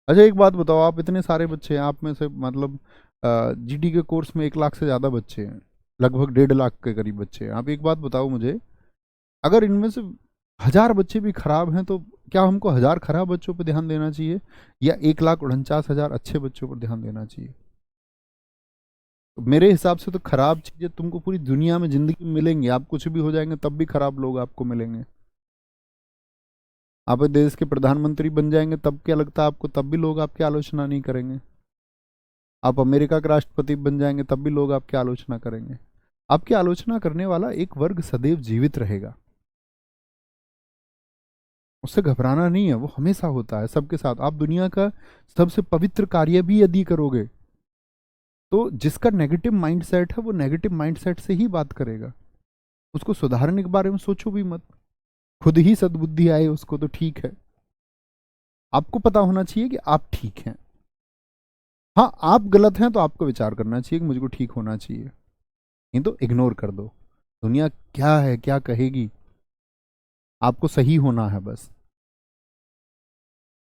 अच्छा एक बात बताओ, आप इतने सारे बच्चे हैं, आप में से मतलब जीडी के कोर्स में 1 लाख से ज़्यादा बच्चे हैं, लगभग 1.5 लाख के करीब बच्चे हैं। आप एक बात बताओ मुझे, अगर इनमें से 1000 बच्चे भी खराब हैं तो क्या हमको 1000 खराब बच्चों पर ध्यान देना चाहिए या 1,49,000 अच्छे बच्चों पर ध्यान देना चाहिए? तो मेरे हिसाब से तो खराब चीज़ें तुमको पूरी दुनिया में ज़िंदगी में मिलेंगी, आप कुछ भी हो जाएंगे तब भी खराब लोग आपको मिलेंगे। आप देश के प्रधानमंत्री बन जाएंगे तब क्या लगता है आपको, तब भी लोग आपकी आलोचना नहीं करेंगे। आप अमेरिका के राष्ट्रपति बन जाएंगे तब भी लोग आपकी आलोचना करेंगे। आपकी आलोचना करने वाला एक वर्ग सदैव जीवित रहेगा, उससे घबराना नहीं है, वो हमेशा होता है सबके साथ। आप दुनिया का सबसे पवित्र कार्य भी यदि करोगे तो जिसका नेगेटिव माइंडसेट है वो नेगेटिव माइंडसेट से ही बात करेगा, उसको सुधारने के बारे में सोचो भी मत। खुद ही सद्बुद्धि आए उसको तो ठीक है, आपको पता होना चाहिए कि आप ठीक हैं। हाँ, आप गलत हैं तो आपको विचार करना चाहिए कि मुझको ठीक होना चाहिए, नहीं तो इग्नोर कर दो, दुनिया क्या है क्या कहेगी, आपको सही होना है बस।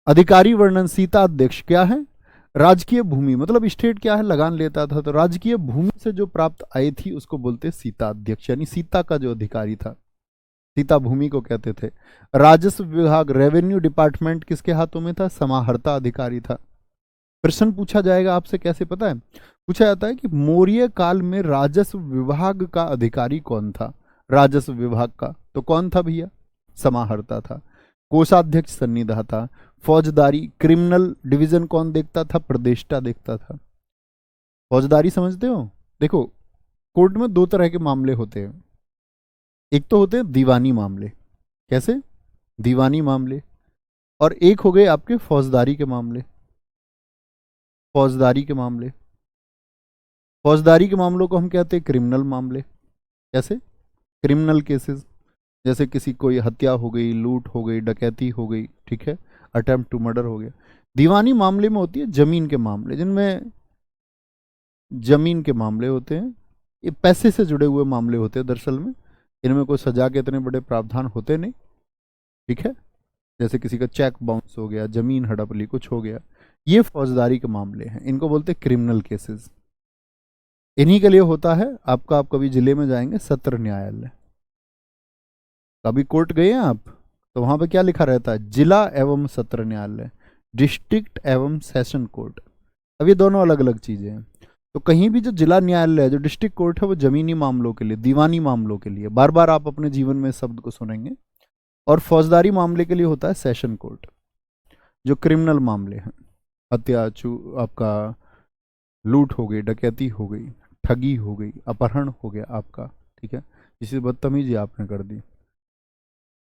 अधिकारी वर्णन, सीता अध्यक्ष क्या है, राजकीय भूमि मतलब स्टेट क्या है, लगान लेता था, तो राजकीय भूमि से जो प्राप्त आय थी उसको बोलते सीता अध्यक्ष, यानी सीता का जो अधिकारी था, सीता भूमि को कहते थे। राजस्व विभाग, रेवेन्यू डिपार्टमेंट किसके हाथों में था, समाहर्ता अधिकारी था। प्रश्न पूछा जाएगा आपसे, कैसे पता है, पूछा जाता है कि मौर्य काल में राजस्व विभाग का अधिकारी कौन था, राजस्व विभाग का तो कौन था भैया, समाहर्ता था। कोषाध्यक्ष सन्निधा था। फौजदारी क्रिमिनल डिवीजन कौन देखता था, प्रदेष्टा देखता था। फौजदारी समझते हो, देखो कोर्ट में 2 तरह के मामले होते हैं, एक तो होते हैं दीवानी मामले, कैसे, दीवानी मामले, और एक हो गए आपके फौजदारी के मामले, फौजदारी के मामले। फौजदारी के मामलों को हम कहते हैं क्रिमिनल मामले, कैसे, क्रिमिनल केसेस, जैसे किसी कोई हत्या हो गई, लूट हो गई, डकैती हो गई, ठीक है, अटेम्प्ट टू मर्डर हो गया। दीवानी मामले में होती है जमीन के मामले, जिनमें जमीन के मामले होते हैं, ये पैसे से जुड़े हुए मामले होते हैं दरअसल में, इनमें कोई सजा के इतने बड़े प्रावधान होते नहीं। ठीक है, जैसे किसी का चेक बाउंस हो गया, जमीन हड़प ली, कुछ हो गया, ये फौजदारी के मामले हैं, इनको बोलते हैं क्रिमिनल केसेस। इन्हीं के लिए होता है आपका, आप कभी जिले में जाएंगे सत्र न्यायालय, कभी कोर्ट गए हैं आप, तो वहां पे क्या लिखा रहता है, जिला एवं सत्र न्यायालय, डिस्ट्रिक्ट एवं सेशन कोर्ट। अब ये दोनों अलग अलग चीजें हैं। तो कहीं भी जो जिला न्यायालय है, जो डिस्ट्रिक्ट कोर्ट है, वो जमीनी मामलों के लिए, दीवानी मामलों के लिए, बार बार आप अपने जीवन में इस शब्द को सुनेंगे। और फौजदारी मामले के लिए होता है सेशन कोर्ट, जो क्रिमिनल मामले हैं, हत्या, आपका लूट हो गई, डकैती हो गई, ठगी हो गई, अपहरण हो गया आपका, ठीक है, किसी से बदतमीजी आपने कर दी,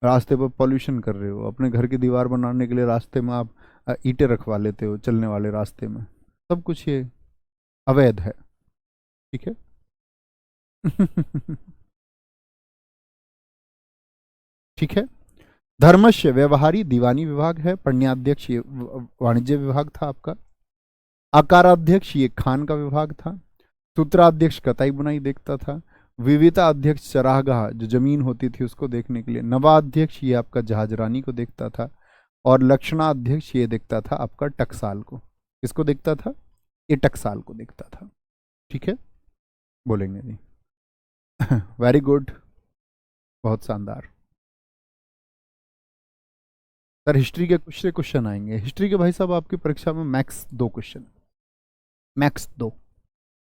रास्ते पर पॉल्यूशन कर रहे हो, अपने घर की दीवार बनाने के लिए रास्ते में आप ईंटें रखवा लेते हो चलने वाले रास्ते में, सब कुछ ये अवैध है। ठीक है। ठीक है, धर्मस्य व्यवहारी दीवानी विभाग है, पण्याध्यक्ष ये वाणिज्य विभाग था आपका, आकाराध्यक्ष ये खान का विभाग था, सूत्राध्यक्ष कताई बुनाई देखता था, विविता अध्यक्ष चरागाह जो जमीन होती थी उसको देखने के लिए, नवाध्यक्ष ये आपका जहाजरानी को देखता था, और लक्षणाध्यक्ष ये देखता था आपका टकसाल को। किसको देखता था? ये टकसाल को देखता था। ठीक है, बोलेंगे जी। वेरी गुड, बहुत शानदार। सर हिस्ट्री के कुछ से क्वेश्चन आएंगे। हिस्ट्री के भाई साहब आपकी परीक्षा में मैक्स 2 क्वेश्चन, मैक्स 2।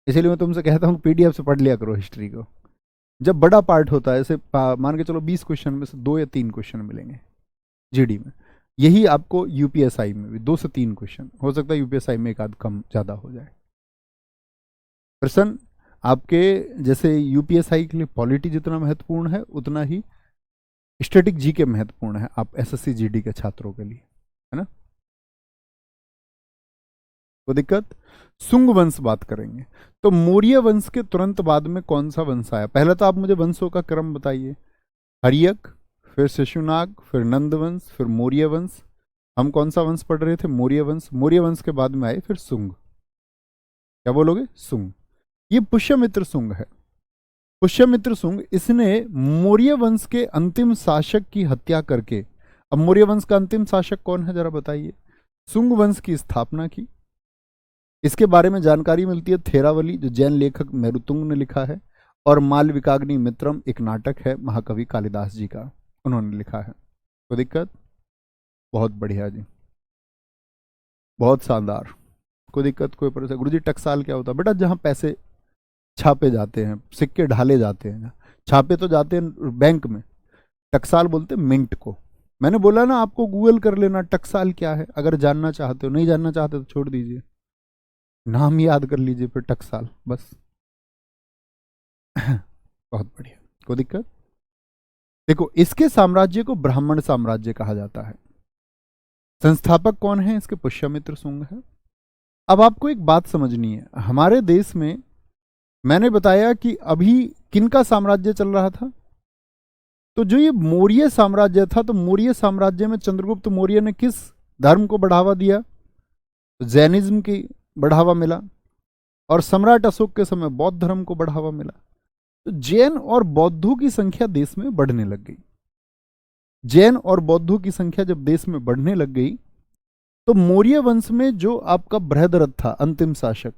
इसीलिए मैं तुमसे कहता हूँ पीडीएफ से पढ़ लिया करो हिस्ट्री को। जब बड़ा पार्ट होता है, ऐसे मान के चलो 20 क्वेश्चन में से 2 या 3 क्वेश्चन मिलेंगे जीडी में। यही आपको यूपीएसआई में भी 2 से 3 क्वेश्चन, हो सकता है यूपीएसआई में एक आध कम ज़्यादा हो जाए। प्रश्न आपके जैसे यूपीएसआई के लिए पॉलिटी जितना महत्वपूर्ण है उतना ही स्टैटिक जीके महत्वपूर्ण है आप एसएससी जीडी के छात्रों के लिए, है ना। तो दिक्कत, सुंग वंश बात करेंगे तो मौर्य वंश के तुरंत बाद में कौन सा वंश आया? पहले तो आप मुझे वंशों का क्रम बताइए। हरियक, फिर शिशुनाग, फिर नंद वंश, फिर मौर्य वंश। हम कौन सा वंश पढ़ रहे थे? मौर्य वंश। मौर्य वंश के बाद में आए फिर सुंग। क्या बोलोगे? सुंग। ये पुष्यमित्र सुंग है। पुष्यमित्र सुंग, इसने मौर्य वंश के अंतिम शासक की हत्या करके, अब मौर्य वंश का अंतिम शासक कौन है जरा बताइए, सुंग वंश की स्थापना की। इसके बारे में जानकारी मिलती है थेरावली जो जैन लेखक मेरुतुंग ने लिखा है, और मालविकाग्नि मित्रम एक नाटक है महाकवि कालिदास जी का, उन्होंने लिखा है। कोई दिक्कत? बहुत बढ़िया जी, बहुत शानदार। कोई दिक्कत, कोई परेशानी? गुरुजी टकसाल क्या होता है? बेटा जहाँ पैसे छापे जाते हैं, सिक्के ढाले जाते हैं, छापे तो जाते हैं बैंक में, टकसाल बोलते हैं मिंट को। मैंने बोला ना आपको गूगल कर लेना टकसाल क्या है, अगर जानना चाहते हो। नहीं जानना चाहते तो छोड़ दीजिए, नाम याद कर लीजिए फिर टकसाल, बस। बहुत बढ़िया, कोई दिक्कत? देखो इसके साम्राज्य को ब्राह्मण साम्राज्य कहा जाता है। संस्थापक कौन है इसके? पुष्यमित्र सुंग है। अब आपको एक बात समझनी है, हमारे देश में मैंने बताया कि अभी किनका साम्राज्य चल रहा था, तो जो ये मौर्य साम्राज्य था, तो मौर्य साम्राज्य में चंद्रगुप्त मौर्य ने किस धर्म को बढ़ावा दिया? जैनिज्म की बढ़ावा मिला, और सम्राट अशोक के समय बौद्ध धर्म को बढ़ावा मिला। तो जैन और बौद्धों की संख्या देश में बढ़ने लग गई। जैन और बौद्धों की संख्या जब देश में बढ़ने लग गई, तो मौर्य वंश में जो आपका बृहद्रथ था अंतिम शासक,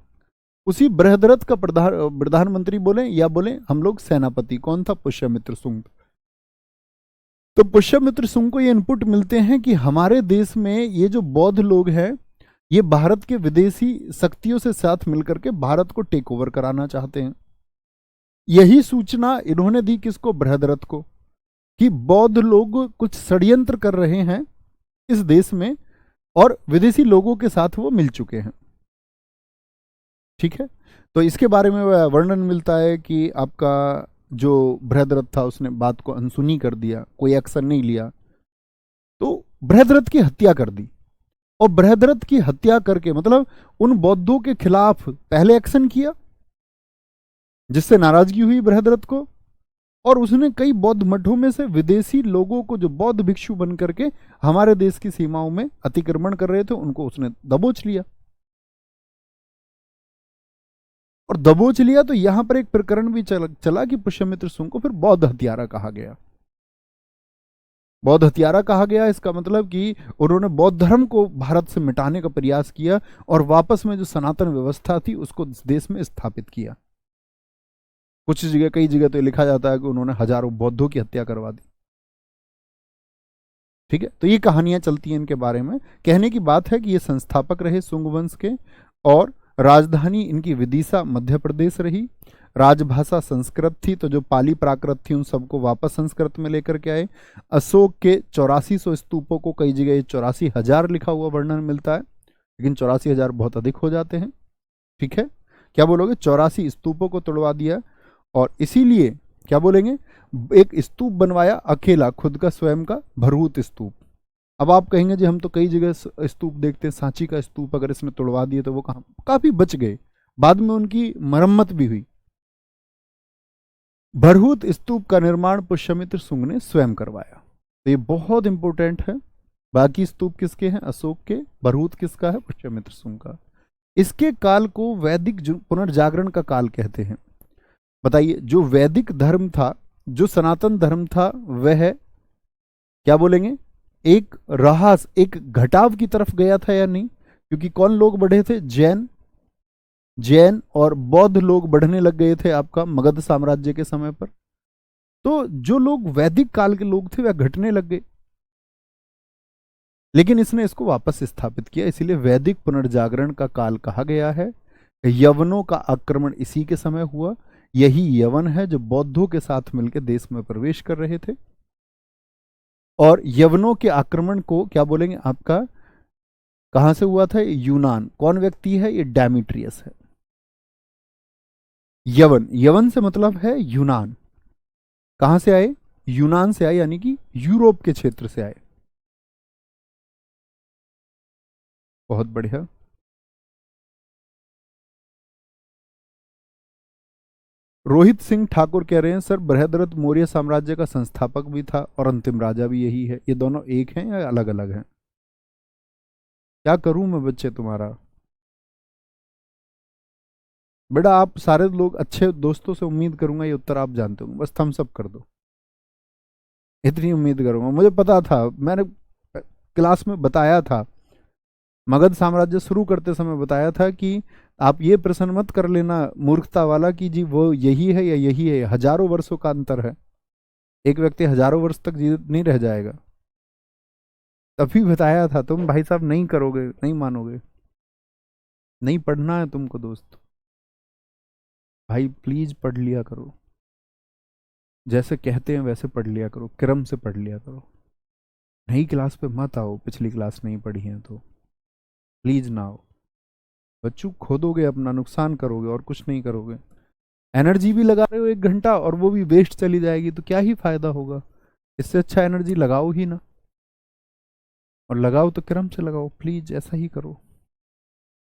उसी बृहद्रथ का प्रधानमंत्री बोले या बोले हम लोग सेनापति कौन था? पुष्यमित्र सुंग। तो पुष्यमित्र सुंग को ये इनपुट मिलते हैं कि हमारे देश में ये जो बौद्ध लोग हैं, ये भारत के विदेशी शक्तियों से साथ मिलकर के भारत को टेक ओवर कराना चाहते हैं। यही सूचना इन्होंने दी किसको? बृहद्रथ को, कि बौद्ध लोग कुछ षड्यंत्र कर रहे हैं इस देश में, और विदेशी लोगों के साथ वो मिल चुके हैं। ठीक है, तो इसके बारे में वर्णन मिलता है कि आपका जो बृहद्रथ था उसने बात को अनसुनी कर दिया, कोई एक्शन नहीं लिया, तो बृहद्रथ की हत्या कर दी। और बृहद्रथ की हत्या करके मतलब उन बौद्धों के खिलाफ पहले एक्शन किया, जिससे नाराजगी हुई बृहद्रथ को, और उसने कई बौद्ध मठों में से विदेशी लोगों को जो बौद्ध भिक्षु बन करके हमारे देश की सीमाओं में अतिक्रमण कर रहे थे, उनको उसने दबोच लिया। और दबोच लिया तो यहां पर एक प्रकरण भी चला कि पुष्यमित्र सुंग को फिर बौद्ध हत्यारा कहा गया। बौद्ध हत्यारा कहा गया, इसका मतलब कि उन्होंने बौद्ध धर्म को भारत से मिटाने का प्रयास किया और वापस में जो सनातन व्यवस्था थी उसको देश में स्थापित किया। कुछ जगह, कई जगह तो लिखा जाता है कि उन्होंने हजारों बौद्धों की हत्या करवा दी। ठीक है, तो ये कहानियां चलती हैं इनके बारे में। कहने की बात है कि ये संस्थापक रहे सुंग वंश के, और राजधानी इनकी विदिशा मध्य प्रदेश रही। राजभाषा संस्कृत थी, तो जो पाली प्राकृत थी उन सबको वापस संस्कृत में लेकर के आए। अशोक के 8400 स्तूपों को कई जगह 84,000 लिखा हुआ वर्णन मिलता है, लेकिन 84,000 बहुत अधिक हो जाते हैं। ठीक है, क्या बोलोगे? 84 स्तूपों को तोड़वा दिया, और इसीलिए क्या बोलेंगे, एक स्तूप बनवाया अकेला खुद का स्वयं का, भरहूत स्तूप। अब आप कहेंगे जी हम तो कई जगह स्तूप देखते हैं, सांची का स्तूप अगर इसने तोड़वा दिए तो वो कहाँ, काफी बच गए, बाद में उनकी मरम्मत भी हुई। भरहूत स्तूप का निर्माण पुष्यमित्र सुंग ने स्वयं करवाया। तो ये बहुत इंपॉर्टेंट है। बाकी स्तूप किसके हैं? अशोक के। भरहूत किसका है? पुष्यमित्र सुंग का। इसके काल को वैदिक पुनर्जागरण का काल कहते हैं। बताइए, जो वैदिक धर्म था, जो सनातन धर्म था, वह क्या बोलेंगे, एक ह्रास, एक घटाव की तरफ गया था या नहीं? क्योंकि कौन लोग बढ़े थे? जैन, जैन और बौद्ध लोग बढ़ने लग गए थे आपका मगध साम्राज्य के समय पर। तो जो लोग वैदिक काल के लोग थे वह घटने लग गए, लेकिन इसने इसको वापस स्थापित किया, इसीलिए वैदिक पुनर्जागरण का काल कहा गया है। यवनों का आक्रमण इसी के समय हुआ। यही यवन है जो बौद्धों के साथ मिलकर देश में प्रवेश कर रहे थे। और यवनों के आक्रमण को क्या बोलेंगे आपका, कहां से हुआ था? यूनान। कौन व्यक्ति है? ये डेमेट्रियस है। यवन, यवन से मतलब है यूनान। कहां से आए? यूनान से आए, यानी कि यूरोप के क्षेत्र से आए। बहुत बढ़िया। रोहित सिंह ठाकुर कह रहे हैं सर, बृहद्रथ मौर्य साम्राज्य का संस्थापक भी था और अंतिम राजा भी यही है। ये दोनों एक हैं या अलग अलग हैं? क्या करूं मैं बच्चे तुम्हारा? बेटा आप सारे लोग अच्छे दोस्तों से उम्मीद करूंगा ये उत्तर आप जानते हो, बस थम्स अप कर दो, इतनी उम्मीद करूंगा। मुझे पता था, मैंने क्लास में बताया था, मगध साम्राज्य शुरू करते समय बताया था कि आप ये प्रश्न मत कर लेना मूर्खता वाला कि जी वो यही है या यही है। हजारों वर्षों का अंतर है, एक व्यक्ति हजारों वर्ष तक जीवित नहीं रह जाएगा। तभी बताया था, तुम भाई साहब नहीं करोगे, नहीं मानोगे। नहीं पढ़ना है तुमको दोस्त, भाई प्लीज पढ़ लिया करो, जैसे कहते हैं वैसे पढ़ लिया करो, क्रम से पढ़ लिया करो। नई क्लास पे मत आओ, पिछली क्लास नहीं पढ़ी है तो प्लीज ना आओ। बच्चों खोदोगे, अपना नुकसान करोगे और कुछ नहीं करोगे। एनर्जी भी लगा रहे हो 1 घंटा और वो भी वेस्ट चली जाएगी, तो क्या ही फायदा होगा? इससे अच्छा एनर्जी लगाओ ही ना, और लगाओ तो क्रम से लगाओ, प्लीज ऐसा ही करो।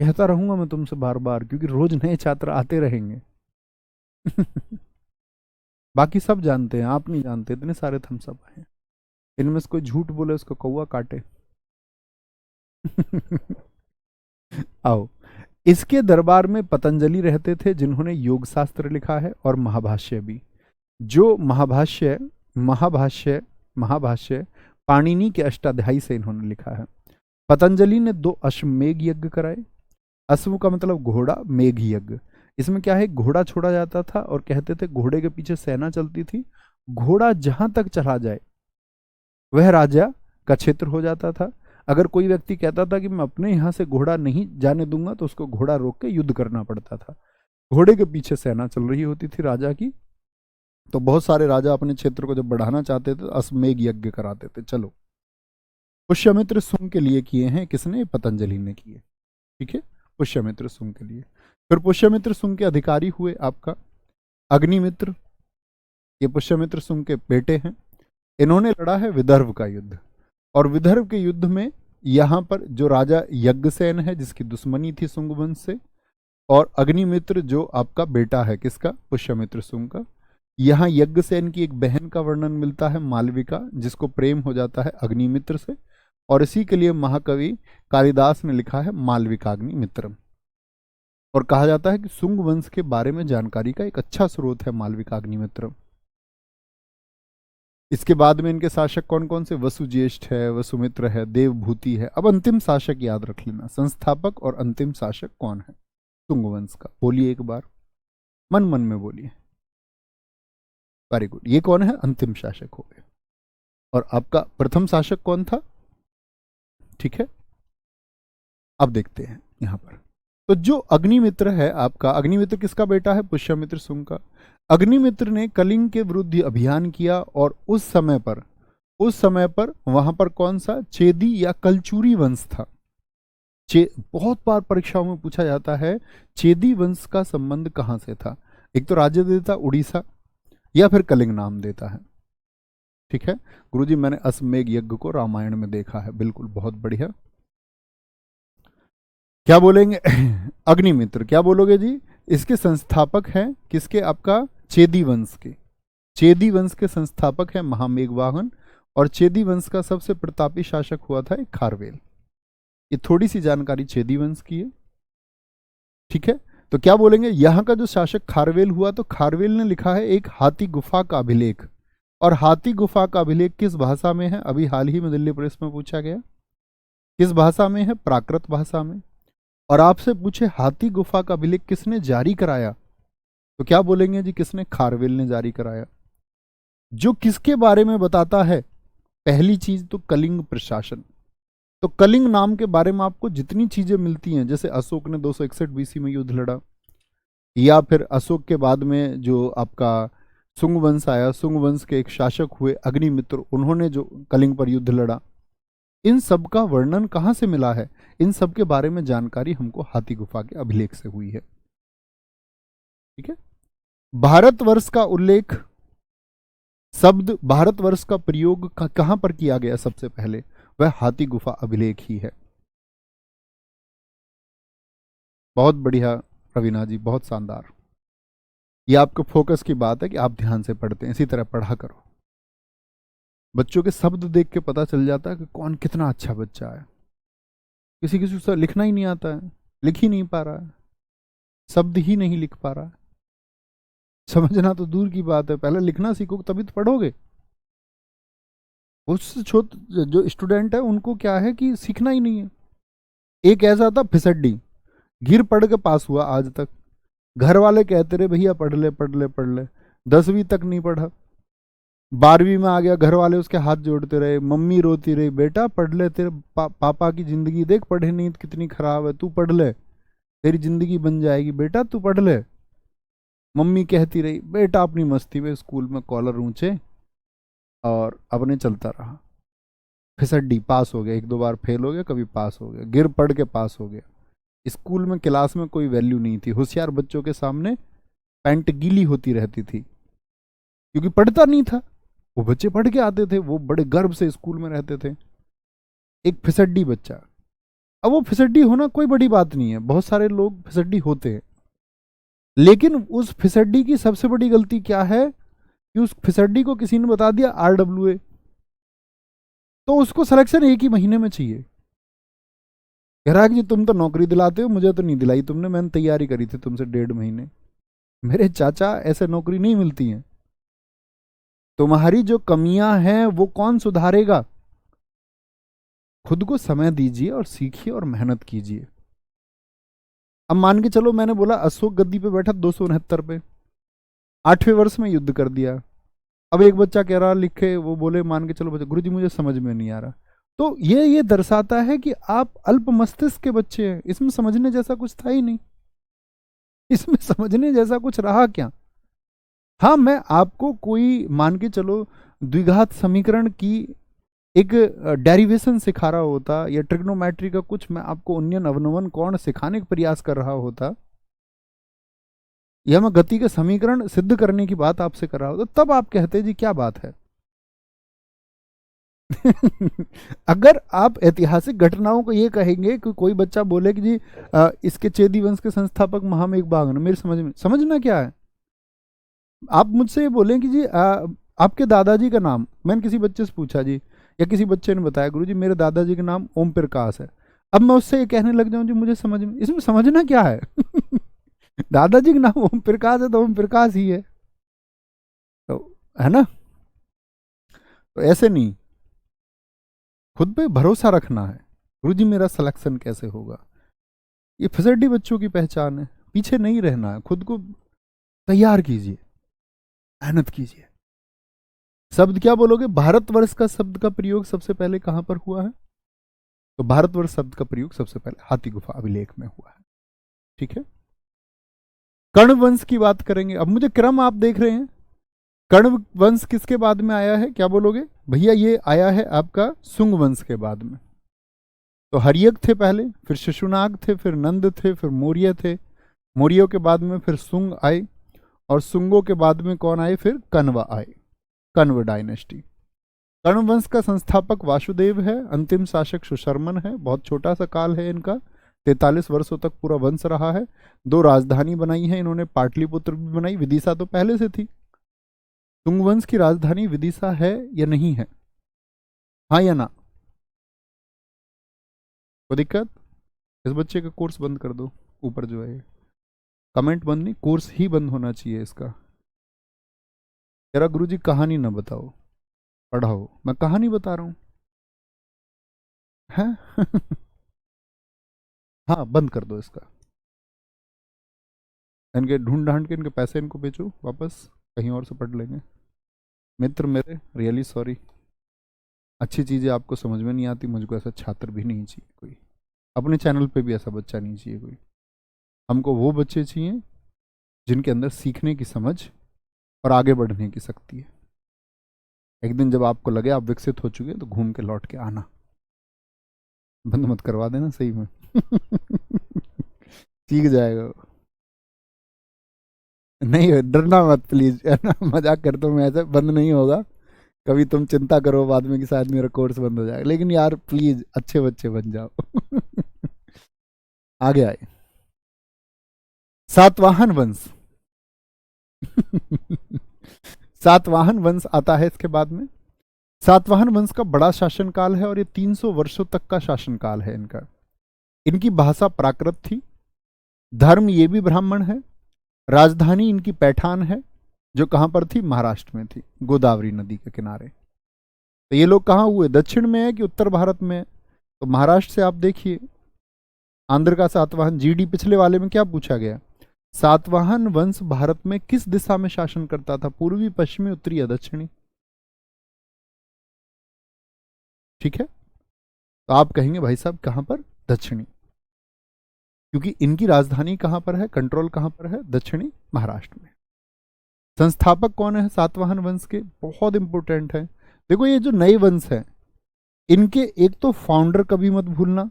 कहता रहूंगा मैं तुमसे बार बार, क्योंकि रोज नए छात्र आते रहेंगे। बाकी सब जानते हैं, आप नहीं जानते, इतने सारे थम्सअप हैं, इनमें से कोई झूठ बोले उसको कौवा काटे। आओ, इसके दरबार में पतंजलि रहते थे, जिन्होंने योग शास्त्र लिखा है और महाभाष्य भी। जो महाभाष्य महाभाष्य महाभाष्य पाणिनि के अष्टाध्यायी से इन्होंने लिखा है। पतंजलि ने 2 अश्वमेघ यज्ञ कराए। अश्व का मतलब घोड़ा, मेघ यज्ञ। इसमें क्या है, घोड़ा छोड़ा जाता था और कहते थे घोड़े के पीछे सेना चलती थी, घोड़ा जहां तक चला जाए वह राजा का क्षेत्र हो जाता था। अगर कोई व्यक्ति कहता था कि मैं अपने यहां से घोड़ा नहीं जाने दूंगा, तो उसको घोड़ा रोक के युद्ध करना पड़ता था। घोड़े के पीछे सेना चल रही होती थी राजा की। तो बहुत सारे राजा अपने क्षेत्र को जब बढ़ाना चाहते थे, अश्वमेघ यज्ञ कराते थे। चलो, पुष्यमित्र सुंग के लिए किए हैं किसने? पतंजलि ने किए। ठीक है, पुष्यमित्र सुंग के लिए। फिर पुष्यमित्र सुंग के अधिकारी हुए आपका अग्निमित्र। ये पुष्यमित्र सुंग के बेटे हैं। इन्होंने लड़ा है विदर्भ का युद्ध, और विदर्भ के युद्ध में यहां पर जो राजा यज्ञसेन है, जिसकी दुश्मनी थी सुंग वंश से, और अग्निमित्र जो आपका बेटा है, किसका? पुष्यमित्र सुंग का। यहाँ यज्ञसेन की एक बहन का वर्णन मिलता है, मालविका, जिसको प्रेम हो जाता है अग्निमित्र से, और इसी के लिए महाकवि कालिदास ने लिखा है मालविकाग्निमित्रम। और कहा जाता है कि सुंग वंश के बारे में जानकारी का एक अच्छा स्रोत है मालविकाग्निमित्रम। इसके बाद में इनके शासक कौन कौन से? वसुज्येष्ठ है, वसुमित्र है, देवभूति है। अब अंतिम शासक याद रख लेना, संस्थापक और अंतिम शासक कौन है सुंग वंश का? बोलिए एक बार, मन मन में बोलिए। वेरी गुड, ये कौन है? अंतिम शासक हो गए। और आपका प्रथम शासक कौन था? ठीक है, अब देखते हैं यहां पर। तो जो अग्निमित्र है आपका, अग्निमित्र किसका बेटा है? पुष्यमित्र सुंग का। अग्निमित्र ने कलिंग के विरुद्ध अभियान किया, और उस समय पर वहां पर कौन सा? चेदी या कलचुरी वंश था। बहुत बार परीक्षाओं में पूछा जाता है, चेदी वंश का संबंध कहां से था? एक तो राज्य देता उड़ीसा, या फिर कलिंग नाम देता है। ठीक है गुरुजी, मैंने अश्वमेघ यज्ञ को रामायण में देखा है। बिल्कुल, बहुत बढ़िया। क्या बोलेंगे? अग्निमित्र। क्या बोलोगे जी? इसके संस्थापक हैं किसके? आपका चेदी वंश के। चेदी वंश के संस्थापक हैं महामेघवाहन, और चेदी वंश का सबसे प्रतापी शासक हुआ था एक खारवेल। ये थोड़ी सी जानकारी चेदी वंश की है, ठीक है। तो क्या बोलेंगे, यहां का जो शासक खारवेल हुआ, तो खारवेल ने लिखा है एक हाथी गुफा का अभिलेख। और हाथी गुफा का अभिलेख किस भाषा में है? अभी हाल ही में दिल्ली पुलिस में पूछा गया, किस भाषा में है? प्राकृत भाषा में। और आपसे पूछे हाथी गुफा का अभिलेख किसने जारी कराया, तो क्या बोलेंगे जी, किसने? खारवेल ने जारी कराया। जो किसके बारे में बताता है? पहली चीज तो कलिंग प्रशासन। तो कलिंग नाम के बारे में आपको जितनी चीजें मिलती हैं, जैसे अशोक ने 261 बीसी में युद्ध लड़ा, या फिर अशोक के बाद में जो आपका सुंग वंश आया, सुंग वंश के एक शासक हुए अग्निमित्र, उन्होंने जो कलिंग पर युद्ध लड़ा, इन सब का वर्णन कहां से मिला है? इन सब के बारे में जानकारी हमको हाथी गुफा के अभिलेख से हुई है, ठीक है। भारतवर्ष का उल्लेख, शब्द भारतवर्ष का प्रयोग कहां पर किया गया सबसे पहले? वह हाथी गुफा अभिलेख ही है। बहुत बढ़िया रवीना जी, बहुत शानदार। ये आपके फोकस की बात है कि आप ध्यान से पढ़ते हैं, इसी तरह पढ़ा करो। बच्चों के शब्द देख के पता चल जाता है कि कौन कितना अच्छा बच्चा है। किसी किसी से लिखना ही नहीं आता है, लिख ही नहीं पा रहा है, शब्द ही नहीं लिख पा रहा है। समझना तो दूर की बात है, पहले लिखना सीखो तभी तो पढ़ोगे। उस जो स्टूडेंट है उनको क्या है कि सीखना ही नहीं है। एक ऐसा था फिसड्डी, गिर पढ़ के पास हुआ आज तक। घर वाले कहते रहे भैया पढ़ ले पढ़ ले पढ़ ले, 10वीं तक नहीं पढ़ा। 12वीं में आ गया, घर वाले उसके हाथ जोड़ते रहे, मम्मी रोती रही, बेटा पढ़ ले, तेरे पापा की जिंदगी देख, पढ़े नहीं तो कितनी खराब है, तू पढ़ ले, तेरी जिंदगी बन जाएगी, बेटा तू पढ़ ले। मम्मी कहती रही, बेटा अपनी मस्ती में स्कूल में कॉलर ऊंचे, और अपने चलता रहा। फिसड्डी, पास हो गया, 1-2 बार फेल हो गया, कभी पास हो गया, गिर पढ़ के पास हो गया। स्कूल में क्लास में कोई वैल्यू नहीं थी, होशियार बच्चों के सामने पैंट गीली होती रहती थी, क्योंकि पढ़ता नहीं था। वो बच्चे पढ़ के आते थे, वो बड़े गर्व से स्कूल में रहते थे। एक फिसड्डी बच्चा। अब वो फिसड्डी होना कोई बड़ी बात नहीं है, बहुत सारे लोग फिसड्डी होते हैं, लेकिन उस फिसड्डी की सबसे बड़ी गलती क्या है कि उस फिसड्डी को किसी ने बता दिया RWA, तो उसको सिलेक्शन 1 ही महीने में चाहिए। कह रहा है कि तुम तो नौकरी दिलाते हो, मुझे तो नहीं दिलाई तुमने, मैंने तैयारी करी थी तुमसे 1.5 महीने। मेरे चाचा, ऐसे नौकरी नहीं मिलती है। तुम्हारी जो कमियां हैं वो कौन सुधारेगा? खुद को समय दीजिए और सीखिए और मेहनत कीजिए। अब मान के चलो, मैंने बोला अशोक गद्दी पे बैठा 269 पे, 8वें वर्ष में युद्ध कर दिया। अब एक बच्चा कह रहा लिखे, वो बोले मान के चलो बच्चा, गुरुजी मुझे समझ में नहीं आ रहा। तो ये दर्शाता है कि आप अल्प मस्तिष्क के बच्चे हैं। इसमें समझने जैसा कुछ था ही नहीं, इसमें समझने जैसा कुछ रहा क्या? हाँ, मैं आपको कोई मान के चलो द्विघात समीकरण की एक डेरिवेशन सिखा रहा होता, या ट्रिग्नोमेट्री का कुछ मैं आपको उन्नयन अवनमन कोण सिखाने का प्रयास कर रहा होता, या मैं गति के समीकरण सिद्ध करने की बात आपसे कर रहा होता, तब आप कहते जी क्या बात है। अगर आप ऐतिहासिक घटनाओं को ये कहेंगे कि कोई बच्चा बोले कि जी इसके चेदी वंश के संस्थापक महामेघ, मेरी समझ में, समझना क्या है? आप मुझसे ये बोलें कि जी आपके दादाजी का नाम, मैंने किसी बच्चे से पूछा जी, या किसी बच्चे ने बताया गुरुजी मेरे दादाजी का नाम ओम प्रकाश है। अब मैं उससे ये कहने लग जाऊं जी मुझे समझ में, इसमें समझना क्या है? दादाजी का नाम ओम प्रकाश है तो ओम प्रकाश ही है, तो है ना। तो ऐसे नहीं, खुद पे भरोसा रखना है। गुरुजी मेरा सिलेक्शन कैसे होगा? ये फिसड्डी बच्चों की पहचान है। पीछे नहीं रहना है, खुद को तैयार कीजिए, मेहनत कीजिए। शब्द क्या बोलोगे? भारतवर्ष का शब्द का प्रयोग सबसे पहले कहां पर हुआ है? तो भारतवर्ष शब्द का प्रयोग सबसे पहले हाथी गुफा अभिलेख में हुआ है, ठीक है। कर्ण वंश की बात करेंगे। अब मुझे क्रम आप देख रहे हैं, कर्ण वंश किसके बाद में आया है? क्या बोलोगे भैया? ये आया है आपका सुंग वंश के बाद में। तो हरियक थे पहले, फिर शिशुनाग थे, फिर नंद थे, फिर मौर्य थे, मौर्यों के बाद में फिर सुंग आए, और सुंगों के बाद में कौन आए? फिर कण्व आए, कण्व डायनेस्टी। कर्ण वंश का संस्थापक वासुदेव है, अंतिम शासक सुशर्मन है। बहुत छोटा सा काल है इनका, 43 वर्षों तक पूरा वंश रहा है। 2 राजधानी बनाई है इन्होंने, पाटलिपुत्र भी बनाई, विदिशा तो पहले से थी। तुंग वंश की राजधानी विदिशा है या नहीं है? हाँ या ना? कोई दिक्कत? इस बच्चे का कोर्स बंद कर दो। ऊपर जो है कमेंट बंद नहीं, कोर्स ही बंद होना चाहिए इसका। तेरा गुरुजी कहानी ना बताओ, पढ़ाओ। मैं कहानी बता रहा हूँ है? हाँ, बंद कर दो इसका। इनके ढूंढ ढांड के इनके पैसे इनको बेचो वापस, कहीं और से पढ़ लेंगे। मित्र मेरे, रियली सॉरी। अच्छी चीज़ें आपको समझ में नहीं आती, मुझको ऐसा छात्र भी नहीं चाहिए कोई। अपने चैनल पे भी ऐसा बच्चा नहीं चाहिए कोई। हमको वो बच्चे चाहिए जिनके अंदर सीखने की समझ और आगे बढ़ने की शक्ति है। एक दिन जब आपको लगे आप विकसित हो चुके हैं तो घूम के लौट के आना। बंद मत करवा देना सही में। सीख जाएगा वो। नहीं, डरना मत प्लीज, है ना, मजाक करता हूँ मैं, ऐसे बंद नहीं होगा। कभी तुम चिंता करो बाद में कि शायद मेरा कोर्स बंद हो जाएगा, लेकिन यार प्लीज अच्छे बच्चे बन जाओ। आगे आए, सातवाहन वंश। सातवाहन वंश आता है इसके बाद में। सातवाहन वंश का बड़ा शासनकाल है और ये 300 वर्षों तक का शासनकाल है इनका। इनकी भाषा प्राकृत थी, धर्म ये भी ब्राह्मण है, राजधानी इनकी पैठान है, जो कहां पर थी? महाराष्ट्र में थी, गोदावरी नदी के किनारे। तो ये लोग कहाँ हुए? दक्षिण में है कि उत्तर भारत में है? तो महाराष्ट्र से आप देखिए। आंध्र का सातवाहन, जीडी पिछले वाले में क्या पूछा गया? सातवाहन वंश भारत में किस दिशा में शासन करता था? पूर्वी, पश्चिमी, उत्तरी या दक्षिणी? ठीक है, तो आप कहेंगे भाई साहब कहां पर? दक्षिणी, क्योंकि इनकी राजधानी कहां पर है, कंट्रोल कहां पर है? दक्षिणी महाराष्ट्र में। संस्थापक कौन है सातवाहन वंश के? बहुत इंपॉर्टेंट है। देखो ये जो नए वंश है, इनके एक तो फाउंडर कभी मत भूलना,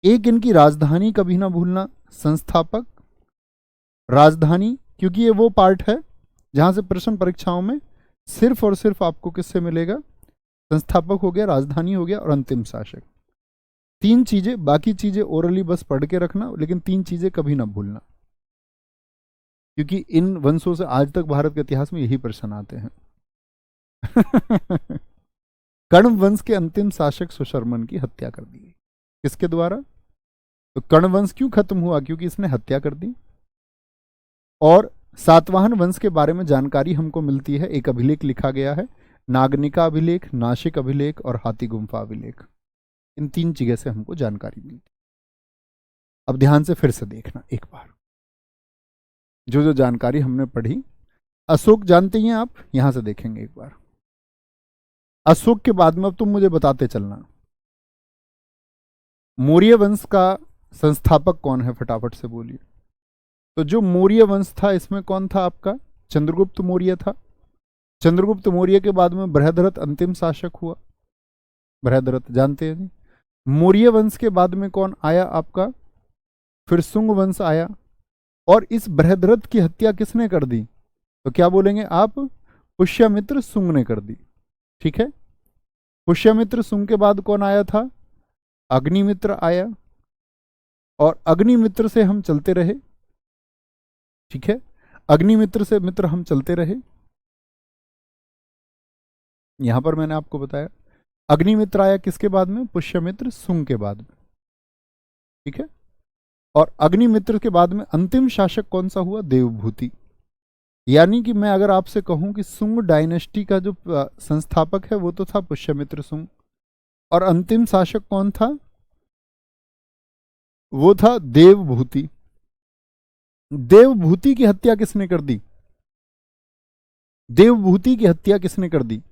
एक इनकी राजधानी कभी ना भूलना। संस्थापक, राजधानी, क्योंकि ये वो पार्ट है जहां से प्रश्न परीक्षाओं में सिर्फ और सिर्फ आपको किससे मिलेगा? संस्थापक हो गया, राजधानी हो गया और अंतिम शासक। तीन चीजें, बाकी चीजें ओरली बस पढ़ के रखना, लेकिन तीन चीजें कभी ना भूलना, क्योंकि इन वंशों से आज तक भारत के इतिहास में यही प्रश्न आते हैं। कर्ण वंश के अंतिम शासक सुशर्मन की हत्या कर दी गई। किसके द्वारा? तो कर्ण वंश क्यों खत्म हुआ? क्योंकि इसने हत्या कर दी। और सातवाहन वंश के बारे में जानकारी हमको मिलती है, एक अभिलेख लिखा गया है, नागनिका अभिलेख, नासिक अभिलेख और हाथी गुम्फा अभिलेख। इन तीन जगह से हमको जानकारी मिलती है। अब ध्यान से फिर से देखना एक बार, जो जो जानकारी हमने पढ़ी। अशोक जानते हैं आप? यहां से देखेंगे एक बार। अशोक के बाद में अब तुम मुझे बताते चलना, मौर्य वंश का संस्थापक कौन है? फटाफट से बोलिए। तो जो मौर्य वंश था इसमें कौन था आपका? चंद्रगुप्त मौर्य था। चंद्रगुप्त मौर्य के बाद में बृहद्रथ अंतिम शासक हुआ। बृहद्रथ जानते हैं? मौर्य वंश के बाद में कौन आया आपका? फिर शुंग वंश आया। और इस बृहद्रथ की हत्या किसने कर दी? तो क्या बोलेंगे आप? पुष्यमित्र शुंग ने कर दी। ठीक है, पुष्यमित्र शुंग के बाद कौन आया था? अग्निमित्र आया। और अग्निमित्र से हम चलते रहे। ठीक है, अग्निमित्र से मित्र हम चलते रहे। यहां पर मैंने आपको बताया अग्निमित्र आया किसके बाद में? पुष्यमित्र शुंग के बाद में। ठीक है, और अग्निमित्र के बाद में अंतिम शासक कौन सा हुआ? देवभूति। यानी कि मैं अगर आपसे कहूं कि शुंग डायनेस्टी का जो संस्थापक है वो तो था पुष्यमित्र शुंग, और अंतिम शासक कौन था? वो था देवभूति। देवभूति की हत्या किसने कर दी? देवभूति की हत्या किसने कर दी?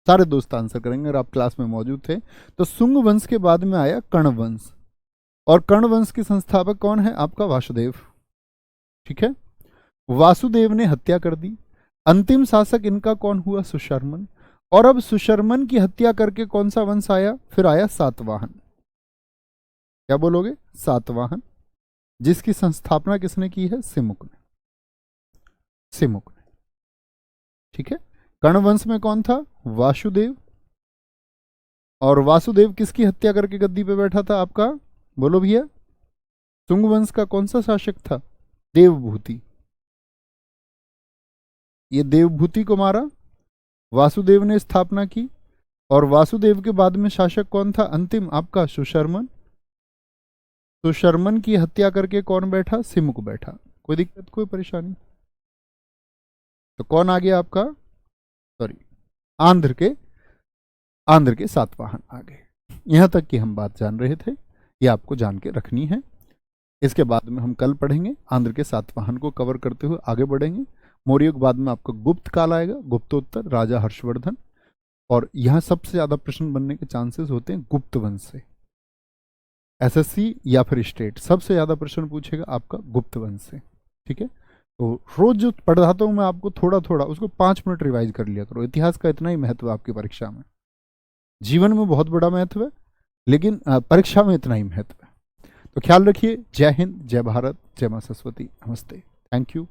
सारे दोस्त आंसर करेंगे अगर आप क्लास में मौजूद थे। तो शुंग वंश के बाद में आया कर्ण वंश, और कर्ण वंश के संस्थापक कौन है आपका? वासुदेव। ठीक है, वासुदेव ने हत्या कर दी। अंतिम शासक इनका कौन हुआ? सुशर्मन। और अब सुशर्मन की हत्या करके कौन सा वंश आया? फिर आया सातवाहन। क्या बोलोगे? सातवाहन, जिसकी संस्थापना किसने की है? सिमुक ने। सिमुक ने। ठीक है, कर्ण वंश में कौन था? वासुदेव। और वासुदेव किसकी हत्या करके गद्दी पे बैठा था आपका? बोलो भैया। शुंग वंश का कौन सा शासक था? देवभूति। ये देवभूति को मारा, वासुदेव ने स्थापना की। और वासुदेव के बाद में शासक कौन था अंतिम आपका? सुशर्मन। सुशर्मन की हत्या करके कौन बैठा? सिमुक बैठा। कोई दिक्कत, कोई परेशानी? तो कौन आ गया आपका? सॉरी, आंध्र के सातवाहन आ गए। यहां तक की हम बात जान रहे थे, ये आपको जान के रखनी है। इसके बाद में हम कल पढ़ेंगे, आंध्र के सातवाहन को कवर करते हुए आगे बढ़ेंगे। मौर्य के बाद में आपका गुप्त काल आएगा, गुप्तोत्तर, राजा हर्षवर्धन। और यहां सबसे ज्यादा प्रश्न बनने के चांसेस होते हैं गुप्त वंश से। एसएससी या फिर स्टेट सबसे ज्यादा प्रश्न पूछेगा आपका गुप्त वंश से। ठीक है, तो रोज जो पढ़ाता हूं मैं आपको थोड़ा थोड़ा उसको 5 मिनट रिवाइज कर लिया करो। इतिहास का इतना ही महत्व है आपकी परीक्षा में। जीवन में बहुत बड़ा महत्व है, लेकिन परीक्षा में इतना ही महत्व है। तो ख्याल रखिए। जय हिंद, जय भारत, जय मां सरस्वती, नमस्ते, थैंक यू।